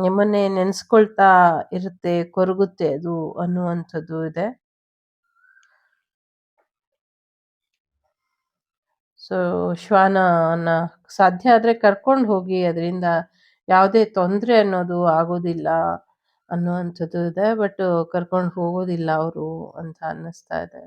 ನಿಮ್ಮನ್ನೇ ನೆನೆಸ್ಕೊಳ್ತಾ ಇರುತ್ತೆ, ಕೊರಗುತ್ತೆ ಅದು ಅನ್ನುವಂಥದ್ದು ಇದೆ. ಸೊ ಶ್ವಾನನ ಸಾಧ್ಯ ಆದ್ರೆ ಕರ್ಕೊಂಡು ಹೋಗಿ. ಅದರಿಂದ ಯಾವುದೇ ತೊಂದರೆ ಅನ್ನೋದು ಆಗೋದಿಲ್ಲ ಅನ್ನುವಂಥದ್ದು ಇದೆ. ಬಟ್ ಕರ್ಕೊಂಡು ಹೋಗೋದಿಲ್ಲ ಅವರು ಅಂತ ಅನ್ನಿಸ್ತಾ ಇದೆ.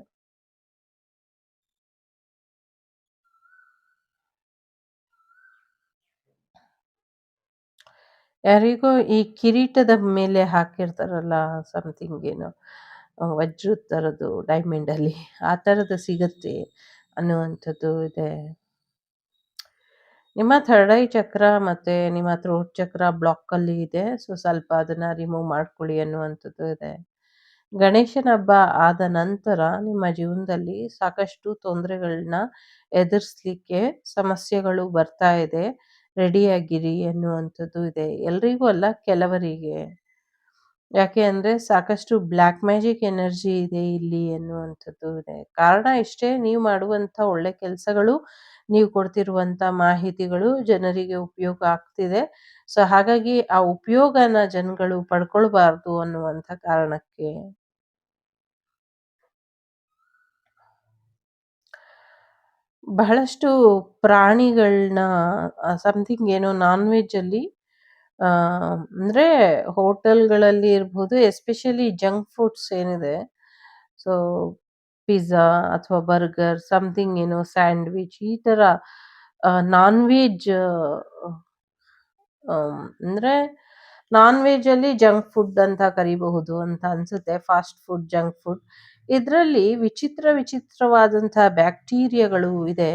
ಯಾರಿಗೋ ಈ ಕಿರೀಟದ ಮೇಲೆ ಹಾಕಿರ್ತಾರಲ್ಲ ಸಮಥಿಂಗ್ ಏನೋ ವಜ್ರದ ಥರದ್ದು ಡೈಮಂಡ್ ಅಲ್ಲಿ ಆ ಥರದ್ದು ಸಿಗತ್ತೆ ಅನ್ನುವಂಥದ್ದು ಇದೆ. ನಿಮ್ಮ ಥರ್ಡ್ ಐ ಚಕ್ರ ಮತ್ತೆ ನಿಮ್ಮ ಥ್ರೋಟ್ ಚಕ್ರ ಬ್ಲಾಕ್ ಅಲ್ಲಿ ಇದೆ. ಸೊ ಸ್ವಲ್ಪ ಅದನ್ನ ರಿಮೂವ್ ಮಾಡ್ಕೊಳ್ಳಿ ಅನ್ನುವಂಥದ್ದು ಇದೆ. ಗಣೇಶನ ಹಬ್ಬ ಆದ ನಂತರ ನಿಮ್ಮ ಜೀವನದಲ್ಲಿ ಸಾಕಷ್ಟು ತೊಂದರೆಗಳನ್ನ ಎದುರಿಸ್ಲಿಕ್ಕೆ ಸಮಸ್ಯೆಗಳು ಬರ್ತಾ ಇದೆ. ರೆಡಿಯಾಗಿರಿ ಅನ್ನುವಂಥದ್ದು ಇದೆ. ಎಲ್ರಿಗೂ ಅಲ್ಲ, ಕೆಲವರಿಗೆ. ಯಾಕೆ ಅಂದ್ರೆ ಸಾಕಷ್ಟು ಬ್ಲ್ಯಾಕ್ ಮ್ಯಾಜಿಕ್ ಎನರ್ಜಿ ಇದೆ ಇಲ್ಲಿ ಅನ್ನುವಂಥದ್ದು ಇದೆ. ಕಾರಣ ಇಷ್ಟೇ, ನೀವು ಮಾಡುವಂಥ ಒಳ್ಳೆ ಕೆಲಸಗಳು, ನೀವು ಕೊಡ್ತಿರುವಂಥ ಮಾಹಿತಿಗಳು ಜನರಿಗೆ ಉಪಯೋಗ ಆಗ್ತಿದೆ. ಸೊ ಹಾಗಾಗಿ ಆ ಉಪಯೋಗನ ಜನಗಳು ಪಡ್ಕೊಳ್ಬಾರ್ದು ಅನ್ನುವಂಥ ಕಾರಣಕ್ಕೆ. ಬಹಳಷ್ಟು ಪ್ರಾಣಿಗಳನ್ನ ಸಮಥಿಂಗ್ ಏನೋ ನಾನ್ ವೆಜ್ ಅಲ್ಲಿ ಅಂದ್ರೆ ಹೋಟೆಲ್ಗಳಲ್ಲಿ ಇರ್ಬೋದು, ಎಸ್ಪೆಷಲಿ ಜಂಕ್ ಫುಡ್ಸ್ ಏನಿದೆ. ಸೊ ಪಿಜ್ಜಾ ಅಥವಾ ಬರ್ಗರ್ ಸಮಥಿಂಗ್ ಏನೋ ಸ್ಯಾಂಡ್ವಿಚ್ ಈ ತರ ನಾನ್ ವೆಜ್ ಅಂದ್ರೆ ನಾನ್ ವೆಜ್ ಅಲ್ಲಿ ಜಂಕ್ ಫುಡ್ ಅಂತ ಕರಿಬಹುದು ಅಂತ ಅನ್ಸುತ್ತೆ. Fast food, junk food. ಇದರಲ್ಲಿ ವಿಚಿತ್ರವಾದಂತಹ ಬ್ಯಾಕ್ಟೀರಿಯಾಗಳು ಇದೆ.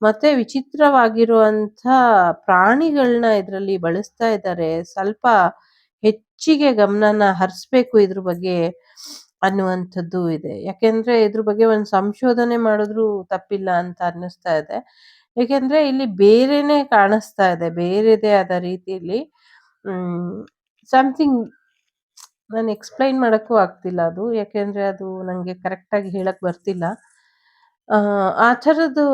ಮತ್ತೆ ವಿಚಿತ್ರವಾಗಿರುವಂಥ ಪ್ರಾಣಿಗಳನ್ನ ಇದ್ರಲ್ಲಿ ಬಳಸ್ತಾ ಇದ್ದಾರೆ. ಸ್ವಲ್ಪ ಹೆಚ್ಚಿಗೆ ಗಮನನ ಹರಿಸ್ಬೇಕು ಇದ್ರ ಬಗ್ಗೆ ಅನ್ನುವಂಥದ್ದು ಇದೆ. ಯಾಕೆಂದ್ರೆ ಇದ್ರ ಬಗ್ಗೆ ಒಂದು ಸಂಶೋಧನೆ ಮಾಡಿದ್ರೂ ತಪ್ಪಿಲ್ಲ ಅಂತ ಅನ್ನಿಸ್ತಾ ಇದೆ. ಏಕೆಂದ್ರೆ ಇಲ್ಲಿ ಬೇರೆನೇ ಕಾಣಿಸ್ತಾ ಇದೆ. ಬೇರೆದೇ ಆದ ರೀತಿಯಲ್ಲಿ ಹ್ಮ್ ಸಮಥಿಂಗ್ ನಾನು ಎಕ್ಸ್‌ಪ್ಲೈನ್ ಮಾಡಕ್ಕೂ ಆಗ್ತಿಲ್ಲ ಅದು. ಯಾಕೆಂದ್ರೆ ಅದು ನಂಗೆ ಕರೆಕ್ಟಾಗಿ ಹೇಳಕ್ ಬರ್ತಿಲ್ಲ. ಆ ಥರದ್ದು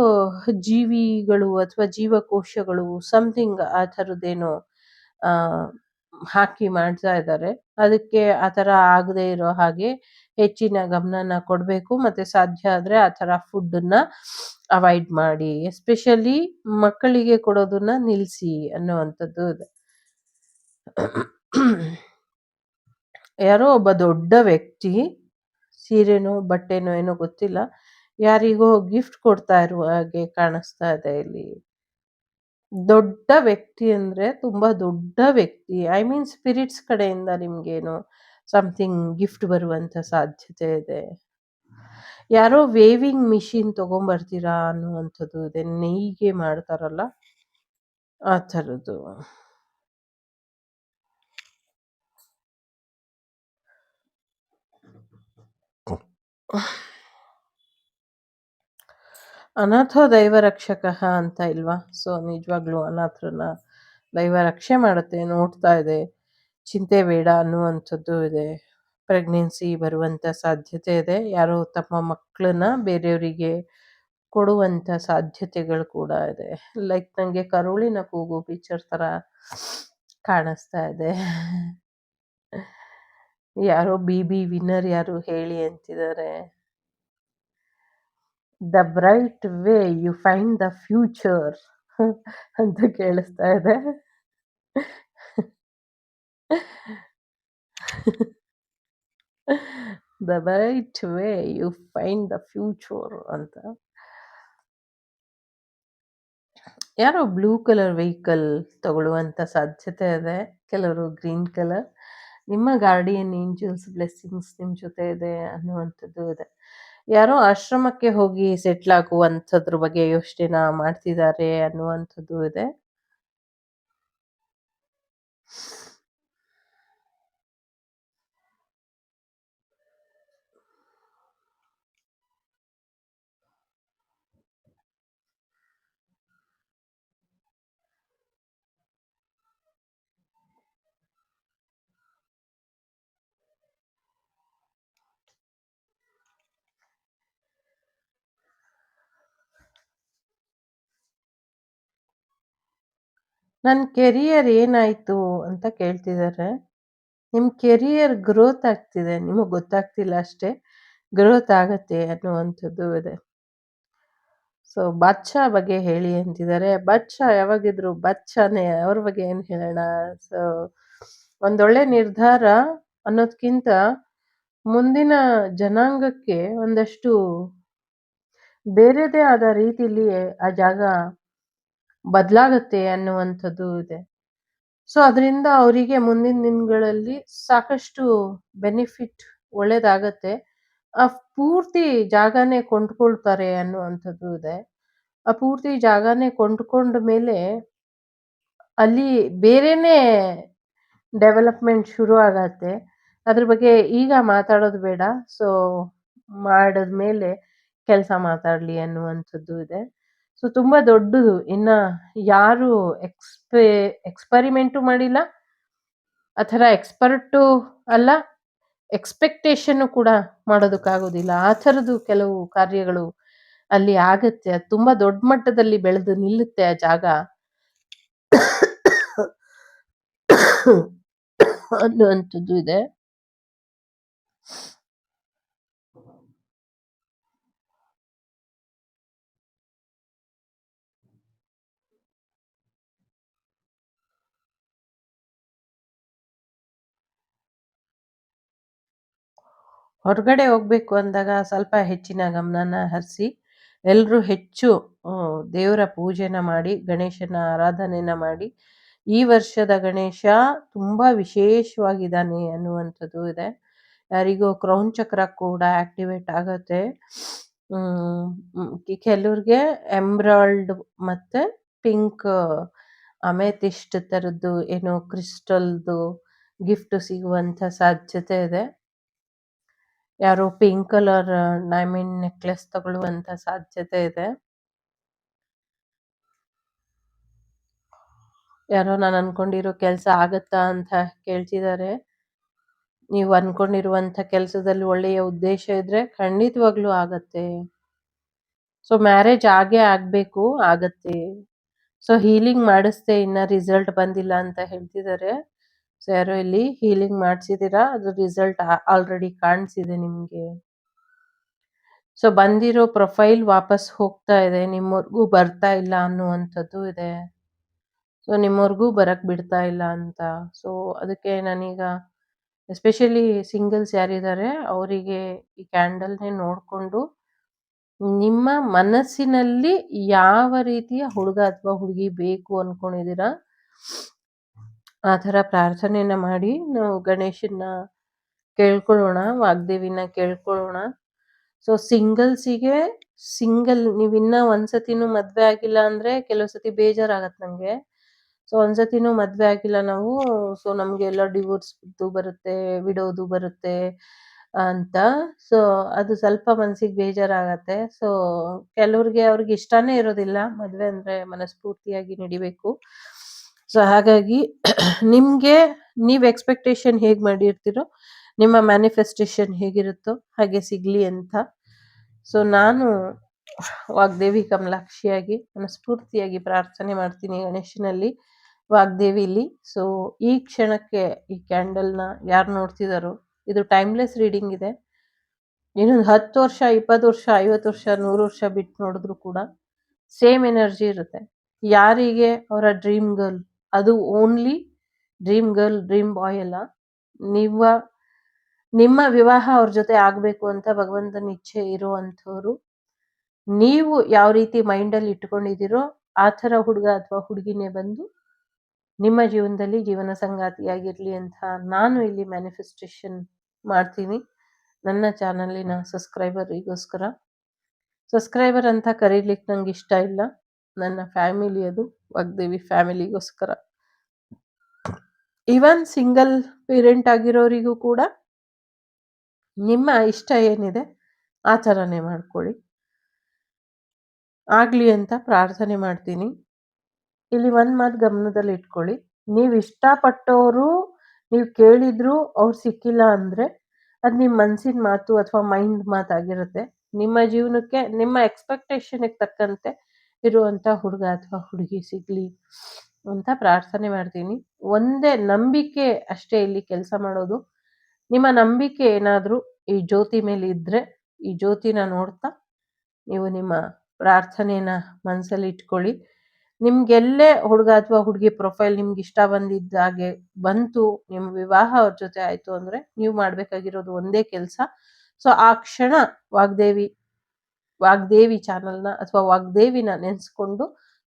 ಜೀವಿಗಳು ಅಥವಾ ಜೀವಕೋಶಗಳು ಸಮಥಿಂಗ್ ಆ ಥರದ್ದೇನೋ ಆ, ಹಾಕಿ ಮಾಡ್ತಾ ಇದ್ದಾರೆ. ಅದಕ್ಕೆ ಆ ಥರ ಆಗದೇ ಇರೋ ಹಾಗೆ ಹೆಚ್ಚಿನ ಗಮನನ ಕೊಡಬೇಕು. ಮತ್ತೆ ಸಾಧ್ಯ ಆದ್ರೆ ಆ ಥರ ಫುಡ್ಡನ್ನ ಅವಾಯ್ಡ್ ಮಾಡಿ. ಎಸ್ಪೆಷಲಿ ಮಕ್ಕಳಿಗೆ ಕೊಡೋದನ್ನ ನಿಲ್ಲಿಸಿ ಅನ್ನುವಂಥದ್ದು ಇದೆ. ಯಾರೋ ಒಬ್ಬ ದೊಡ್ಡ ವ್ಯಕ್ತಿ ಸೀರೆನೋ ಬಟ್ಟೆನೋ ಏನೋ ಗೊತ್ತಿಲ್ಲ, ಯಾರಿಗೋ ಗಿಫ್ಟ್ ಕೊಡ್ತಾ ಇರುವ ಹಾಗೆ ಕಾಣಿಸ್ತಾ ಇದೆ ಇಲ್ಲಿ. ದೊಡ್ಡ ವ್ಯಕ್ತಿ ಅಂದ್ರೆ ತುಂಬಾ ದೊಡ್ಡ ವ್ಯಕ್ತಿ. ಐ ಮೀನ್ ಸ್ಪಿರಿಟ್ಸ್ ಕಡೆಯಿಂದ ನಿಮ್ಗೇನೋ ಸಮಥಿಂಗ್ ಗಿಫ್ಟ್ ಬರುವಂತ ಸಾಧ್ಯತೆ ಇದೆ. ಯಾರೋ ವೇವಿಂಗ್ ಮಿಷಿನ್ ತಗೊಂಬರ್ತೀರಾ ಅನ್ನುವಂಥದ್ದು ಇದೆ. ನೇಯ್ಗೆ ಮಾಡ್ತಾರಲ್ಲ ಆ ಥರದ್ದು. ಅನಾಥೋ ದೈವ ರಕ್ಷಕಃ ಅಂತ ಇಲ್ವಾ? ಸೊ ನಿಜವಾಗ್ಲೂ ಅನಾಥರನ್ನ ದೈವ ರಕ್ಷೆ ಮಾಡುತ್ತೆ, ನೋಡ್ತಾ ಇದೆ. ಚಿಂತೆ ಬೇಡ ಅನ್ನುವಂಥದ್ದು ಇದೆ. ಪ್ರೆಗ್ನೆನ್ಸಿ ಬರುವಂಥ ಸಾಧ್ಯತೆ ಇದೆ. ಯಾರೋ ತಮ್ಮ ಮಕ್ಕಳನ್ನ ಬೇರೆಯವರಿಗೆ ಕೊಡುವಂಥ ಸಾಧ್ಯತೆಗಳು ಕೂಡ ಇದೆ. ಲೈಕ್ ನಂಗೆ ಕರುಳಿನ ಕೂಗು ಪಿಕ್ಚರ್ ಥರ ಕಾಣಿಸ್ತಾ ಇದೆ. ಯಾರೋ ಬಿ ವಿನ್ನರ್ ಯಾರು ಹೇಳಿ ಅಂತಿದ್ದಾರೆ. The bright way you find the future ಅಂತ ಕೇಳಿಸ್ತಾ ಇದೆ. The bright way you find the future ಅಂತ. ಯಾರೋ ಬ್ಲೂ ಕಲರ್ ವೆಹಿಕಲ್ ತಗೊಳ್ಳುವಂತ ಸಾಧ್ಯತೆ ಇದೆ. ಕೆಲವರು ಗ್ರೀನ್ ಕಲರ್. ನಿಮ್ಮ ಗಾರ್ಡಿಯನ್ ಏಂಜಲ್ಸ್ ಬ್ಲೆಸ್ಸಿಂಗ್ಸ್ ನಿಮ್ ಜೊತೆ ಇದೆ ಅನ್ನುವಂಥದ್ದು ಇದೆ. ಯಾರೋ ಆಶ್ರಮಕ್ಕೆ ಹೋಗಿ ಸೆಟ್ಲ್ ಆಗುವಂಥದ್ರ ಬಗ್ಗೆ ಯೋಚನೆನ ಮಾಡ್ತಿದ್ದಾರೆ ಅನ್ನುವಂಥದ್ದು ಇದೆ. ನನ್ನ ಕೆರಿಯರ್ ಏನಾಯ್ತು ಅಂತ ಕೇಳ್ತಿದ್ದಾರೆ. ನಿಮ್ಮ ಕೆರಿಯರ್ ಗ್ರೋತ್ ಆಗ್ತಿದೆ, ನಿಮಗೆ ಗೊತ್ತಾಗ್ತಿಲ್ಲ ಅಷ್ಟೇ. ಗ್ರೋತ್ ಆಗತ್ತೆ ಅನ್ನುವಂಥದ್ದು ಇದೆ. ಸೊ ಬಾದ್ಶಾ ಬಗ್ಗೆ ಹೇಳಿ ಅಂತಿದ್ದಾರೆ. ಬಾದ್ಶಾ ಯಾವಾಗಿದ್ರು ಬಾದ್ಶಾನೇ, ಅವ್ರ ಬಗ್ಗೆ ಏನು ಹೇಳೋಣ. ಸೊ ಒಂದೊಳ್ಳೆ ನಿರ್ಧಾರ ಅನ್ನೋದ್ಕಿಂತ ಮುಂದಿನ ಜನಾಂಗಕ್ಕೆ ಒಂದಷ್ಟು ಬೇರೆದೇ ಆದ ರೀತಿಲಿ ಆ ಜಾಗ ಬದಲಾಗತ್ತೆ ಅನ್ನುವಂಥದ್ದು ಇದೆ. ಸೊ ಅದರಿಂದ ಅವರಿಗೆ ಮುಂದಿನ ದಿನಗಳಲ್ಲಿ ಸಾಕಷ್ಟು ಬೆನಿಫಿಟ್ ಒಳ್ಳೇದಾಗತ್ತೆ. ಆ ಪೂರ್ತಿ ಜಾಗನೇ ಕೊಂಡ್ಕೊಳ್ತಾರೆ ಅನ್ನುವಂಥದ್ದು ಇದೆ. ಆ ಪೂರ್ತಿ ಜಾಗನೇ ಕೊಂಡ್ಕೊಂಡ ಮೇಲೆ ಅಲ್ಲಿ ಬೇರೆನೇ ಡೆವಲಪ್ಮೆಂಟ್ ಶುರು ಆಗತ್ತೆ. ಅದ್ರ ಬಗ್ಗೆ ಈಗ ಮಾತಾಡೋದು ಬೇಡ. ಸೊ ಮಾಡಿದ್ಮೇಲೆ ಕೆಲಸ ಮಾತಾಡ್ಲಿ ಅನ್ನುವಂಥದ್ದು ಇದೆ. ಸೊ ತುಂಬಾ ದೊಡ್ಡದು. ಇನ್ನ ಯಾರು ಎಕ್ಸ್ಪರಿಮೆಂಟು ಮಾಡಿಲ್ಲ. ಆ ಥರ ಎಕ್ಸ್‌ಪರ್ಟು ಅಲ್ಲ, ಎಕ್ಸ್‌ಪೆಕ್ಟೇಷನ್ನು ಕೂಡ ಮಾಡೋದಕ್ಕಾಗೋದಿಲ್ಲ. ಆ ಥರದ್ದು ಕೆಲವು ಕಾರ್ಯಗಳು ಅಲ್ಲಿ ಆಗತ್ತೆ. ಅದು ತುಂಬಾ ದೊಡ್ಡ ಮಟ್ಟದಲ್ಲಿ ಬೆಳೆದು ನಿಲ್ಲುತ್ತೆ ಆ ಜಾಗ ಅನ್ನುವಂಥದ್ದು ಇದೆ. ಹೊರಗಡೆ ಹೋಗ್ಬೇಕು ಅಂದಾಗ ಸ್ವಲ್ಪ ಹೆಚ್ಚಿನ ಗಮನನ ಹರಿಸಿ, ಎಲ್ಲರೂ ಹೆಚ್ಚು ದೇವರ ಪೂಜೆನ ಮಾಡಿ, ಗಣೇಶನ ಆರಾಧನೆನ ಮಾಡಿ, ಈ ವರ್ಷದ ಗಣೇಶ ತುಂಬಾ ವಿಶೇಷವಾಗಿದ್ದಾನೆ ಅನ್ನುವಂಥದ್ದು ಇದೆ. ಯಾರಿಗೋ ಕ್ರೌನ್ ಚಕ್ರ ಕೂಡ ಆಕ್ಟಿವೇಟ್ ಆಗತ್ತೆ. ಕೆಲವ್ರಿಗೆ ಎಮ್ರಾಲ್ಡ್ ಮತ್ತೆ ಪಿಂಕ್ ಅಮೆಥಿಸ್ಟ್ ಥರದ್ದು ಏನೋ ಕ್ರಿಸ್ಟಲ್‌ದು ಗಿಫ್ಟ್ ಸಿಗುವಂಥ ಸಾಧ್ಯತೆ ಇದೆ. ಯಾರೋ ಪಿಂಕ್ ಕಲರ್ ಡೈಮಂಡ್ ನೆಕ್ಲೆಸ್ ತಗೊಳ್ಳುವಂಥ ಸಾಧ್ಯತೆ ಇದೆ. ಯಾರೋ ನಾನು ಅನ್ಕೊಂಡಿರೋ ಕೆಲಸ ಆಗತ್ತಾ ಅಂತ ಕೇಳ್ತಿದ್ದಾರೆ. ನೀವು ಅನ್ಕೊಂಡಿರುವಂಥ ಕೆಲಸದಲ್ಲಿ ಒಳ್ಳೆಯ ಉದ್ದೇಶ ಇದ್ರೆ ಖಂಡಿತವಾಗ್ಲೂ ಆಗತ್ತೆ. ಸೊ ಮ್ಯಾರೇಜ್ ಆಗೇ ಆಗ್ಬೇಕು, ಆಗತ್ತೆ. ಸೊ ಹೀಲಿಂಗ್ ಮಾಡಿಸ್ದೆ ಇನ್ನ ರಿಸಲ್ಟ್ ಬಂದಿಲ್ಲ ಅಂತ ಹೇಳ್ತಿದ್ದಾರೆ. ಸೊ ಯಾರೋ ಇಲ್ಲಿ ಹೀಲಿಂಗ್ ಮಾಡಿಸಿದೀರಾ, ಅದ್ರ ರಿಸಲ್ಟ್ ಆಲ್ರೆಡಿ ಕಾಣಿಸಿದೆ ನಿಮ್ಗೆ. ಸೊ ಬಂದಿರೋ ಪ್ರೊಫೈಲ್ ವಾಪಸ್ ಹೋಗ್ತಾ ಇದೆ, ನಿಮ್ಮವರೆಗೂ ಬರ್ತಾ ಇಲ್ಲ ಅನ್ನುವಂಥದ್ದು ಇದೆ. ಸೊ ನಿಮ್ಮವರೆಗೂ ಬರಕ್ ಬಿಡ್ತಾ ಇಲ್ಲ ಅಂತ. ಸೊ ಅದಕ್ಕೆ ನಾನೀಗ ಎಸ್ಪೆಷಲಿ ಸಿಂಗಲ್ಸ್ ಯಾರಿದ್ದಾರೆ ಅವರಿಗೆ ಈ ಕ್ಯಾಂಡಲ್ನೇ ನೋಡಿಕೊಂಡು ನಿಮ್ಮ ಮನಸ್ಸಿನಲ್ಲಿ ಯಾವ ರೀತಿಯ ಹುಡುಗ ಅಥವಾ ಹುಡುಗಿ ಬೇಕು ಅನ್ಕೊಂಡಿದ್ದೀರಾ ಆ ಥರ ಪ್ರಾರ್ಥನೆಯನ್ನ ಮಾಡಿ ನಾವು ಗಣೇಶನ್ನ ಕೇಳ್ಕೊಳ್ಳೋಣ, ವಾಗ್ದೇವಿನ ಕೇಳ್ಕೊಳ್ಳೋಣ. ಸೊ ಸಿಂಗಲ್ಸಿಗೆ ನೀವಿನ್ನ ಒಂದ್ಸತಿನೂ ಮದ್ವೆ ಆಗಿಲ್ಲ ಅಂದ್ರೆ ಕೆಲವು ಸತಿ ಬೇಜಾರಾಗತ್ತೆ ನಂಗೆ. ಸೊ ಒಂದ್ಸತಿನೂ ಮದ್ವೆ ಆಗಿಲ್ಲ ನಾವು, ಸೊ ನಮ್ಗೆಲ್ಲ ಡಿವೋರ್ಸ್ ಬರುತ್ತೆ, ವಿಡೋದು ಬರುತ್ತೆ ಅಂತ. ಸೊ ಅದು ಸ್ವಲ್ಪ ಮನ್ಸಿಗೆ ಬೇಜಾರಾಗತ್ತೆ. ಸೊ ಕೆಲವ್ರಿಗೆ ಅವ್ರಿಗೆ ಇಷ್ಟಾನೇ ಇರೋದಿಲ್ಲ ಮದ್ವೆ ಅಂದ್ರೆ ಮನಸ್ಫೂರ್ತಿಯಾಗಿ ನಡಿಬೇಕು. ಸೊ ಹಾಗಾಗಿ ನಿಮ್ಗೆ ನೀವ್ ಎಕ್ಸ್ಪೆಕ್ಟೇಷನ್ ಹೇಗ್ ಮಾಡಿರ್ತೀರೋ ನಿಮ್ಮ ಮ್ಯಾನಿಫೆಸ್ಟೇಷನ್ ಹೇಗಿರುತ್ತೋ ಹಾಗೆ ಸಿಗ್ಲಿ ಅಂತ. ಸೊ ನಾನು ವಾಗ್ದೇವಿ ಕಮಲಾಕ್ಷಿಯಾಗಿ ಮನಸ್ಫೂರ್ತಿಯಾಗಿ ಪ್ರಾರ್ಥನೆ ಮಾಡ್ತೀನಿ ಗಣೇಶನಲ್ಲಿ, ವಾಗ್ದೇವಿಲಿ. ಸೊ ಈ ಕ್ಷಣಕ್ಕೆ ಈ ಕ್ಯಾಂಡಲ್ನ ಯಾರು ನೋಡ್ತಿದಾರೋ, ಇದು ಟೈಮ್ಲೆಸ್ ರೀಡಿಂಗ್ ಇದೆ. ಇನ್ನೊಂದು 10 ವರ್ಷ 20 ವರ್ಷ 50 ವರ್ಷ 100 ವರ್ಷ ಬಿಟ್ಟು ನೋಡಿದ್ರು ಕೂಡ ಸೇಮ್ ಎನರ್ಜಿ ಇರುತ್ತೆ. ಯಾರಿಗೆ ಅವರ ಡ್ರೀಮ್ ಗರ್ಲ್, ಅದು only dream girl dream boy ಅಲ್ಲ, ನಿಮ್ಮ ವಿವಾಹ ಅವ್ರ ಜೊತೆ ಆಗ್ಬೇಕು ಅಂತ ಭಗವಂತನ ಇಚ್ಛೆ ಇರುವಂಥವ್ರು, ನೀವು ಯಾವ ರೀತಿ ಮೈಂಡಲ್ಲಿ ಇಟ್ಕೊಂಡಿದ್ದೀರೋ ಆ ಥರ ಹುಡುಗ ಅಥವಾ ಹುಡುಗಿನೇ ಬಂದು ನಿಮ್ಮ ಜೀವನದಲ್ಲಿ ಜೀವನ ಸಂಗಾತಿಯಾಗಿರ್ಲಿ ಅಂತ ನಾನು ಇಲ್ಲಿ ಮ್ಯಾನಿಫೆಸ್ಟೇಷನ್ ಮಾಡ್ತೀನಿ ನನ್ನ ಚಾನಲಿನ ಸಬ್ಸ್ಕ್ರೈಬರಿಗೋಸ್ಕರ. ಸಬ್ಸ್ಕ್ರೈಬರ್ ಅಂತ ಕರೀಲಿಕ್ಕೆ ನಂಗೆ ಇಷ್ಟ ಇಲ್ಲ, ನನ್ನ ಫ್ಯಾಮಿಲಿ ಅದು, ವಾಗ್ದೇವಿ ಫ್ಯಾಮಿಲಿಗೋಸ್ಕರ. ಈವನ್ ಸಿಂಗಲ್ ಪೇರೆಂಟ್ ಆಗಿರೋರಿಗೂ ಕೂಡ ನಿಮ್ಮ ಇಷ್ಟ ಏನಿದೆ ಆ ಥರನೇ ಮಾಡ್ಕೊಳ್ಳಿ, ಆಗಲಿ ಅಂತ ಪ್ರಾರ್ಥನೆ ಮಾಡ್ತೀನಿ. ಇಲ್ಲಿ ಒಂದು ಮಾತು ಗಮನದಲ್ಲಿ ಇಟ್ಕೊಳ್ಳಿ, ನೀವು ಇಷ್ಟಪಟ್ಟವರು ನೀವು ಕೇಳಿದ್ರು ಅವ್ರು ಸಿಕ್ಕಿಲ್ಲ ಅಂದರೆ ಅದು ನಿಮ್ಮ ಮನಸ್ಸಿನ ಮಾತು ಅಥವಾ ಮೈಂಡ್ ಮಾತಾಗಿರುತ್ತೆ. ನಿಮ್ಮ ಜೀವನಕ್ಕೆ ನಿಮ್ಮ ಎಕ್ಸ್ಪೆಕ್ಟೇಷನ್ಗೆ ತಕ್ಕಂತೆ ಇರುವಂಥ ಹುಡುಗ ಅಥವಾ ಹುಡುಗಿ ಸಿಗಲಿ ಅಂತ ಪ್ರಾರ್ಥನೆ ಮಾಡ್ತೀನಿ. ಒಂದೇ ನಂಬಿಕೆ ಅಷ್ಟೇ ಇಲ್ಲಿ ಕೆಲಸ ಮಾಡೋದು. ನಿಮ್ಮ ನಂಬಿಕೆ ಏನಾದರೂ ಈ ಜ್ಯೋತಿ ಮೇಲೆ ಇದ್ದರೆ ಈ ಜ್ಯೋತಿನ ನೋಡ್ತಾ ನೀವು ನಿಮ್ಮ ಪ್ರಾರ್ಥನೆನ ಮನಸ್ಸಲ್ಲಿ ಇಟ್ಕೊಳ್ಳಿ. ನಿಮ್ಗೆಲ್ಲೇ ಹುಡುಗ ಅಥವಾ ಹುಡುಗಿ ಪ್ರೊಫೈಲ್ ನಿಮ್ಗೆ ಇಷ್ಟ ಬಂದಿದ್ದಾಗೆ ಬಂತು, ನಿಮ್ಮ ವಿವಾಹ ಅವ್ರ ಜೊತೆ ಆಯಿತು ಅಂದರೆ ನೀವು ಮಾಡಬೇಕಾಗಿರೋದು ಒಂದೇ ಕೆಲಸ. ಸೊ ಆ ಕ್ಷಣ ವಾಗ್ದೇವಿ ಚಾನಲ್ನ ಅಥವಾ ವಾಗ್ದೇವಿನ ನೆನೆಸ್ಕೊಂಡು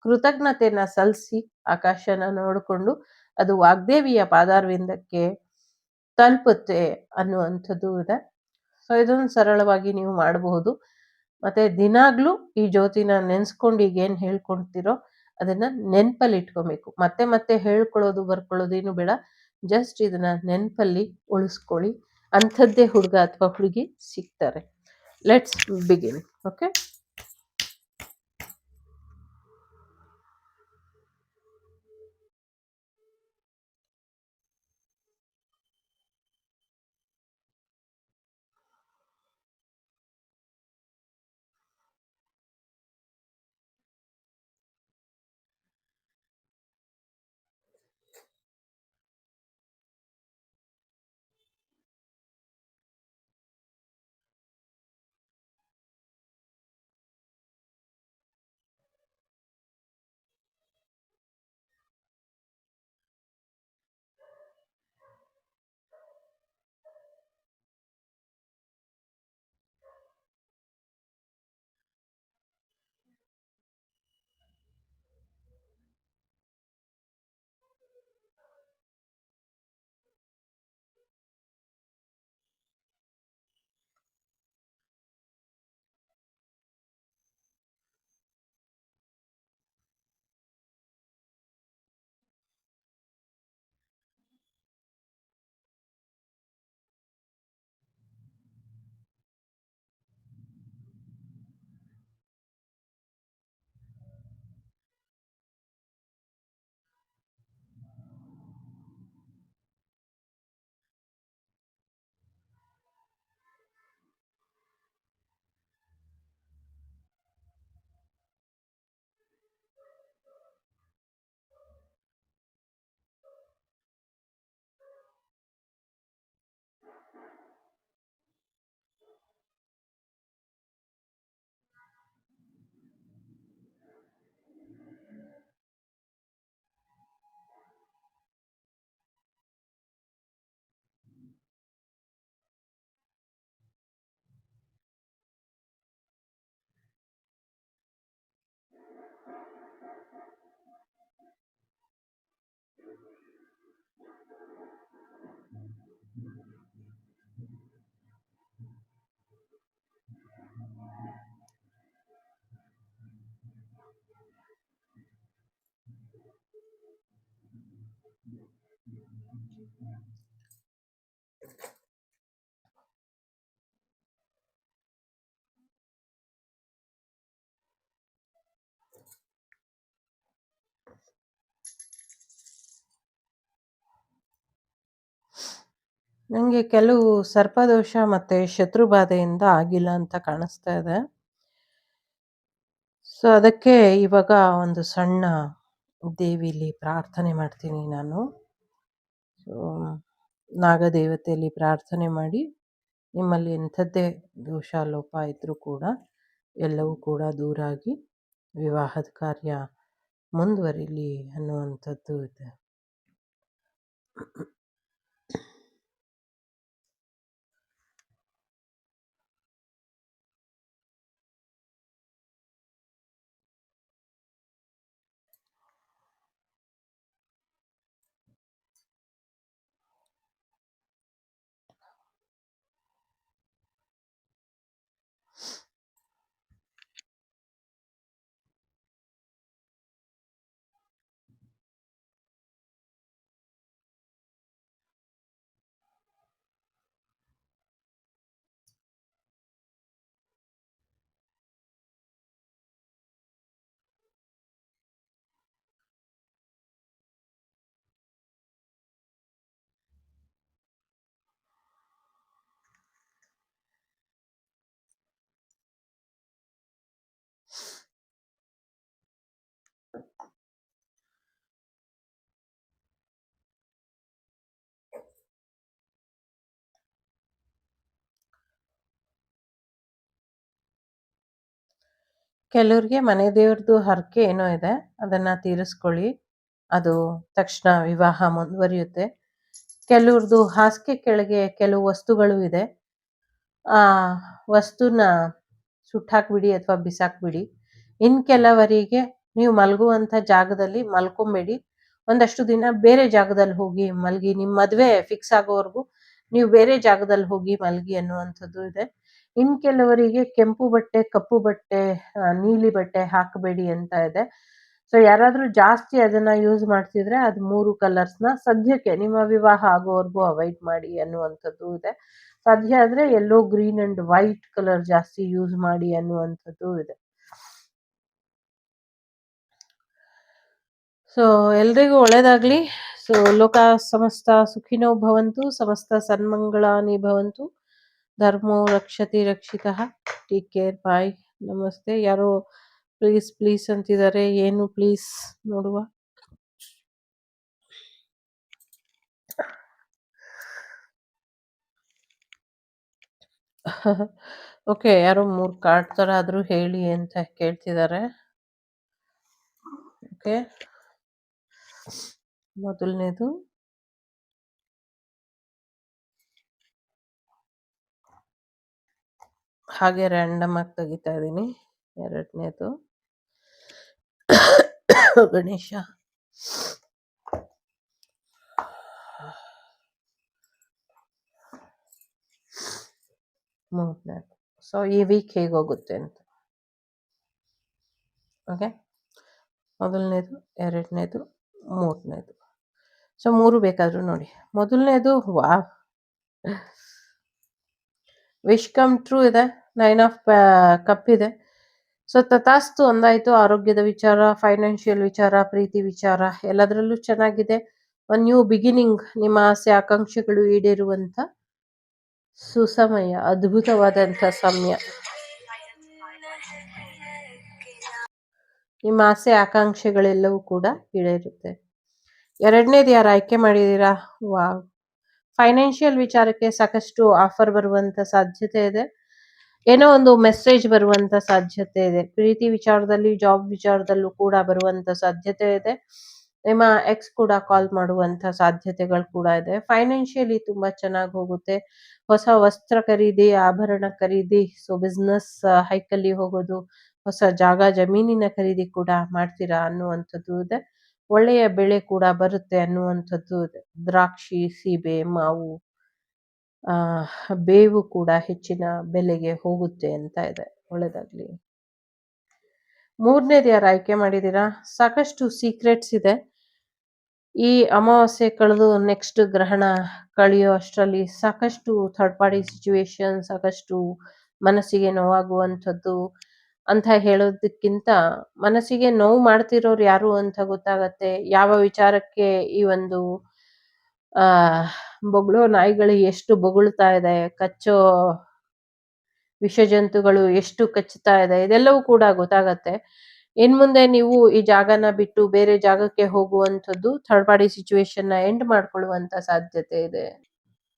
ಕೃತಜ್ಞತೆನ ಸಲ್ಲಿಸಿ ಆಕಾಶನ ನೋಡಿಕೊಂಡು ಅದು ವಾಗ್ದೇವಿಯ ಪಾದಾರವಿಂದಕ್ಕೆ ತಲುಪುತ್ತೆ ಅನ್ನುವಂಥದ್ದು ಇದೆ. ಸೊ ಇದನ್ನು ಸರಳವಾಗಿ ನೀವು ಮಾಡಬಹುದು. ಮತ್ತು ದಿನಾಗ್ಲೂ ಈ ಜ್ಯೋತಿನ ನೆನೆಸ್ಕೊಂಡು ಈಗೇನು ಹೇಳ್ಕೊಳ್ತಿರೋ ಅದನ್ನು ನೆನಪಲ್ಲಿ ಇಟ್ಕೊಬೇಕು. ಮತ್ತೆ ಮತ್ತೆ ಹೇಳ್ಕೊಳ್ಳೋದು ಬರ್ಕೊಳ್ಳೋದು ಏನು ಬೇಡ, ಜಸ್ಟ್ ಇದನ್ನು ನೆನಪಲ್ಲಿ ಉಳಿಸ್ಕೊಳ್ಳಿ. ಅಂಥದ್ದೇ ಹುಡುಗ ಅಥವಾ ಹುಡುಗಿ ಸಿಗ್ತಾರೆ. Let's begin. ಓಕೆ. ನಂಗೆ ಕೆಲವು ಸರ್ಪದೋಷ ಮತ್ತೆ ಶತ್ರುಬಾಧೆಯಿಂದ ಆಗಿಲ್ಲ ಅಂತ ಕಾಣಿಸ್ತಾ ಇದೆ. ಸೊ, ಅದಕ್ಕೆ ಇವಾಗ ಒಂದು ಸಣ್ಣ ದೇವಿಲಿ ಪ್ರಾರ್ಥನೆ ಮಾಡ್ತೀನಿ ನಾನು. ಸೊ, ನಾಗದೇವತೆಯಲ್ಲಿ ಪ್ರಾರ್ಥನೆ ಮಾಡಿ, ನಿಮ್ಮಲ್ಲಿ ಎಂಥದ್ದೇ ದೋಷ ಲೋಪ ಇದ್ರೂ ಕೂಡ ಎಲ್ಲವೂ ಕೂಡ ದೂರಾಗಿ ವಿವಾಹದ ಕಾರ್ಯ ಮುಂದುವರಿಲಿ ಅನ್ನುವಂಥದ್ದು ಇದೆ. ಕೆಲವ್ರಿಗೆ ಮನೆ ದೇವ್ರದ್ದು ಹರಕೆ ಏನೋ ಇದೆ, ಅದನ್ನ ತೀರಿಸ್ಕೊಳ್ಳಿ. ಅದು ತಕ್ಷಣ ವಿವಾಹ ಮುಂದುವರಿಯುತ್ತೆ. ಕೆಲವ್ರದ್ದು ಹಾಸಿಗೆ ಕೆಳಗೆ ಕೆಲವು ವಸ್ತುಗಳು ಇದೆ, ಆ ವಸ್ತುನ ಸುಟ್ಟಾಕ್ಬಿಡಿ ಅಥವಾ ಬಿಸಾಕ್ಬಿಡಿ. ಇನ್ ಕೆಲವರಿಗೆ ನೀವು ಮಲಗುವಂಥ ಜಾಗದಲ್ಲಿ ಮಲ್ಕೊಂಬೇಡಿ, ಒಂದಷ್ಟು ದಿನ ಬೇರೆ ಜಾಗದಲ್ಲಿ ಹೋಗಿ ಮಲಗಿ, ನಿಮ್ಮ ಮದುವೆ ಫಿಕ್ಸ್ ಆಗೋವರೆಗೂ ನೀವು ಬೇರೆ ಜಾಗದಲ್ಲಿ ಹೋಗಿ ಮಲಗಿ ಅನ್ನುವಂಥದ್ದು ಇದೆ. ಇನ್ ಕೆಲವರಿಗೆ ಕೆಂಪು ಬಟ್ಟೆ, ಕಪ್ಪು ಬಟ್ಟೆ, ನೀಲಿ ಬಟ್ಟೆ ಹಾಕಬೇಡಿ ಅಂತ ಇದೆ. ಸೊ, ಯಾರಾದ್ರೂ ಜಾಸ್ತಿ ಅದನ್ನ ಯೂಸ್ ಮಾಡ್ತಿದ್ರೆ ಅದು 3 ಕಲರ್ಸ್ನ ಸದ್ಯಕ್ಕೆ ನಿಮ್ಮ ವಿವಾಹ ಆಗೋವರೆಗೂ ಅವಾಯ್ಡ್ ಮಾಡಿ ಅನ್ನುವಂಥದ್ದು ಇದೆ. ಸಾಧ್ಯ ಆದ್ರೆ yellow, green and white colour ಜಾಸ್ತಿ ಯೂಸ್ ಮಾಡಿ ಅನ್ನುವಂಥದ್ದು ಇದೆ. ಸೊ, ಎಲ್ರಿಗೂ ಒಳ್ಳೇದಾಗ್ಲಿ. ಸೊ, ಲೋಕ ಸಮಸ್ತ ಸುಖಿನೋ ಭವಂತು, ಸಮಸ್ತ ಸನ್ಮಂಗಳಾನಿ ಭವಂತು, ಧರ್ಮೋ ರಕ್ಷತಿ ರಕ್ಷಿತಃ. ಟೇಕ್ ಕೇರ್, ಬಾಯ್, ನಮಸ್ತೆ. ಯಾರೋ ಪ್ಲೀಸ್ ಪ್ಲೀಸ್ ಅಂತಿದ್ದಾರೆ, ಏನು ಪ್ಲೀಸ್ ನೋಡುವ. ಓಕೆ, ಯಾರೋ 3 ಕಾರ್ಡ್ ತರ ಆದ್ರೂ ಹೇಳಿ ಅಂತ ಕೇಳ್ತಿದ್ದಾರೆ. ಓಕೆ, ಮೊದಲನೇದು ಹಾಗೆ ರ್ಯಾಂಡಮ್ ಆಗಿ ತೆಗಿತಾ ಇದ್ದೀನಿ. ಎರಡನೇದು ಗಣೇಶ. ಮೂರನೇದು. ಸೊ, ಈ ವೀಕ್ ಹೇಗೋಗುತ್ತೆ ಅಂತ. ಓಕೆ, ಮೊದಲನೇದು, ಎರಡನೇದು, ಮೂರನೇದು. ಸೊ, 3 ಬೇಕಾದ್ರೂ ನೋಡಿ. ಮೊದಲನೇದು ವಾವ್, ವಿಶ್ ಕಮ್ ಟ್ರೂ ಇದೆ, 9 ಆಫ್ ಕಪ್ ಇದೆ. ಸೊ, ತಥಾಸ್ತು ಒಂದಾಯ್ತು. ಆರೋಗ್ಯದ ವಿಚಾರ, ಫೈನಾನ್ಷಿಯಲ್ ವಿಚಾರ, ಪ್ರೀತಿ ವಿಚಾರ ಎಲ್ಲದರಲ್ಲೂ ಚೆನ್ನಾಗಿದೆ. ಒಂದು ನ್ಯೂ ಬಿಗಿನಿಂಗ್, ನಿಮ್ಮ ಆಸೆ ಆಕಾಂಕ್ಷೆಗಳು ಈಡೇರುವಂತ ಸುಸಮಯ, ಅದ್ಭುತವಾದಂಥ ಸಮಯ. ನಿಮ್ಮ ಆಸೆ ಆಕಾಂಕ್ಷೆಗಳೆಲ್ಲವೂ ಕೂಡ ಈಡೇರುತ್ತೆ. ಎರಡನೇದು ಯಾರು ಆಯ್ಕೆ ಮಾಡಿದೀರಾ, ವಾವ್, ಫೈನಾನ್ಷಿಯಲ್ ವಿಚಾರಕ್ಕೆ ಸಾಕಷ್ಟು ಆಫರ್ ಬರುವಂತ ಸಾಧ್ಯತೆ ಇದೆ. ಏನೋ ಒಂದು ಮೆಸೇಜ್ ಬರುವಂತ ಸಾಧ್ಯತೆ ಇದೆ. ಪ್ರೀತಿ ವಿಚಾರದಲ್ಲಿ, ಜಾಬ್ ವಿಚಾರದಲ್ಲೂ ಕೂಡ ಬರುವಂತ ಸಾಧ್ಯತೆ ಇದೆ. ನಿಮ್ಮ ಎಕ್ಸ್ ಕೂಡ ಕಾಲ್ ಮಾಡುವಂತ ಸಾಧ್ಯತೆಗಳು ಕೂಡ ಇದೆ. ಫೈನಾನ್ಷಿಯಲಿ ತುಂಬಾ ಚೆನ್ನಾಗಿ ಹೋಗುತ್ತೆ. ಹೊಸ ವಸ್ತ್ರ ಖರೀದಿ, ಆಭರಣ ಖರೀದಿ, ಸೊ ಬಿಸ್ನೆಸ್ ಹೈಕಲ್ಲಿ ಹೋಗೋದು, ಹೊಸ ಜಾಗ ಜಮೀನಿನ ಖರೀದಿ ಕೂಡ ಮಾಡ್ತೀರಾ ಅನ್ನುವಂಥದ್ದು ಇದೆ. ಒಳ್ಳೆಯ ಬೆಳೆ ಕೂಡ ಬರುತ್ತೆ ಅನ್ನುವಂಥದ್ದು ಇದೆ. ದ್ರಾಕ್ಷಿ, ಸೀಬೆ, ಮಾವು, ಬೇವು ಕೂಡ ಹೆಚ್ಚಿನ ಬೆಲೆಗೆ ಹೋಗುತ್ತೆ ಅಂತ ಇದೆ. ಒಳ್ಳೇದಾಗ್ಲಿ. ಮೂರನೇದು ಯಾರು ಆಯ್ಕೆ ಮಾಡಿದೀರಾ, ಸಾಕಷ್ಟು ಸೀಕ್ರೆಟ್ಸ್ ಇದೆ. ಈ ಅಮಾವಾಸ್ಯೆ ಕಳೆದು ನೆಕ್ಸ್ಟ್ ಗ್ರಹಣ ಕಳೆಯೋ ಅಷ್ಟರಲ್ಲಿ ಸಾಕಷ್ಟು ಥರ್ಡ್ ಪಾರ್ಟಿ ಸಿಚುವೇಶನ್, ಸಾಕಷ್ಟು ಮನಸ್ಸಿಗೆ ನೋವಾಗುವಂಥದ್ದು ಅಂತ ಹೇಳೋದಕ್ಕಿಂತ ಮನಸ್ಸಿಗೆ ನೋವು ಮಾಡ್ತಿರೋರು ಯಾರು ಅಂತ ಗೊತ್ತಾಗತ್ತೆ. ಯಾವ ವಿಚಾರಕ್ಕೆ ಈ ಒಂದು ಬೊಗಳೋ ನಾಯಿಗಳು ಎಷ್ಟು ಬೊಗಳ್ತಾ ಇದೆ, ಕಚ್ಚೋ ವಿಷಜಂತುಗಳು ಎಷ್ಟು ಕಚ್ಚುತ್ತಾ ಇದೆ, ಇದೆಲ್ಲವೂ ಕೂಡ ಗೊತ್ತಾಗತ್ತೆ. ಇನ್ಮುಂದೆ ನೀವು ಈ ಜಾಗನ ಬಿಟ್ಟು ಬೇರೆ ಜಾಗಕ್ಕೆ ಹೋಗುವಂಥದ್ದು ಥರ್ಡ್ ಪಾರ್ಟಿ ಸಿಚುವೇಶನ್ ಎಂಡ್ ಮಾಡ್ಕೊಳ್ಳುವಂತ ಸಾಧ್ಯತೆ ಇದೆ.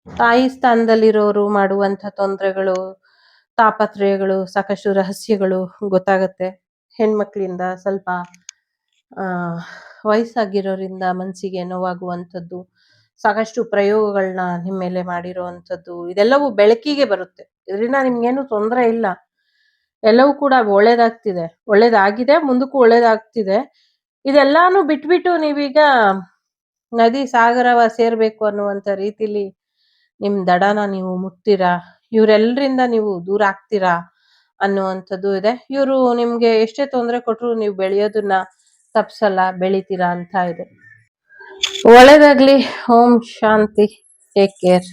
ತಾಯಿ ಸ್ಥಾನದಲ್ಲಿರೋರು ಮಾಡುವಂಥ ತೊಂದರೆಗಳು, ತಾಪತ್ರಯಗಳು, ಸಾಕಷ್ಟು ರಹಸ್ಯಗಳು ಗೊತ್ತಾಗತ್ತೆ. ಹೆಣ್ಮಕ್ಳಿಂದ ಸ್ವಲ್ಪ ವಯಸ್ಸಾಗಿರೋರಿಂದ ಮನಸ್ಸಿಗೆ ನೋವಾಗುವಂಥದ್ದು, ಸಾಕಷ್ಟು ಪ್ರಯೋಗಗಳನ್ನ ನಿಮ್ಮ ಮೇಲೆ ಮಾಡಿರೋವಂಥದ್ದು, ಇದೆಲ್ಲವೂ ಬೆಳಕಿಗೆ ಬರುತ್ತೆ. ಇದರಿಂದ ನಿಮ್ಗೇನು ತೊಂದರೆ ಇಲ್ಲ. ಎಲ್ಲವೂ ಕೂಡ ಒಳ್ಳೇದಾಗ್ತಿದೆ, ಒಳ್ಳೇದಾಗಿದೆ, ಮುಂದಕ್ಕೂ ಒಳ್ಳೇದಾಗ್ತಿದೆ. ಇದೆಲ್ಲಾನು ಬಿಟ್ಬಿಟ್ಟು ನೀವೀಗ ನದಿ ಸಾಗರವ ಸೇರ್ಬೇಕು ಅನ್ನುವಂಥ ರೀತಿಲಿ ನಿಮ್ ದಡನ ನೀವು ಮುಟ್ತೀರಾ, ಇವ್ರೆಲ್ರಿಂದ ನೀವು ದೂರ ಆಗ್ತೀರಾ ಅನ್ನುವಂಥದ್ದು ಇದೆ. ಇವರು ನಿಮ್ಗೆ ಎಷ್ಟೇ ತೊಂದರೆ ಕೊಟ್ರು ನೀವು ಬೆಳೆಯೋದನ್ನ ತಪ್ಸಲ್ಲ, ಬೆಳಿತೀರಾ ಅಂತ ಇದೆ. ಒಳ್ಳೇದಾಗ್ಲಿ. ಓಂ ಶಾಂತಿ. Take care.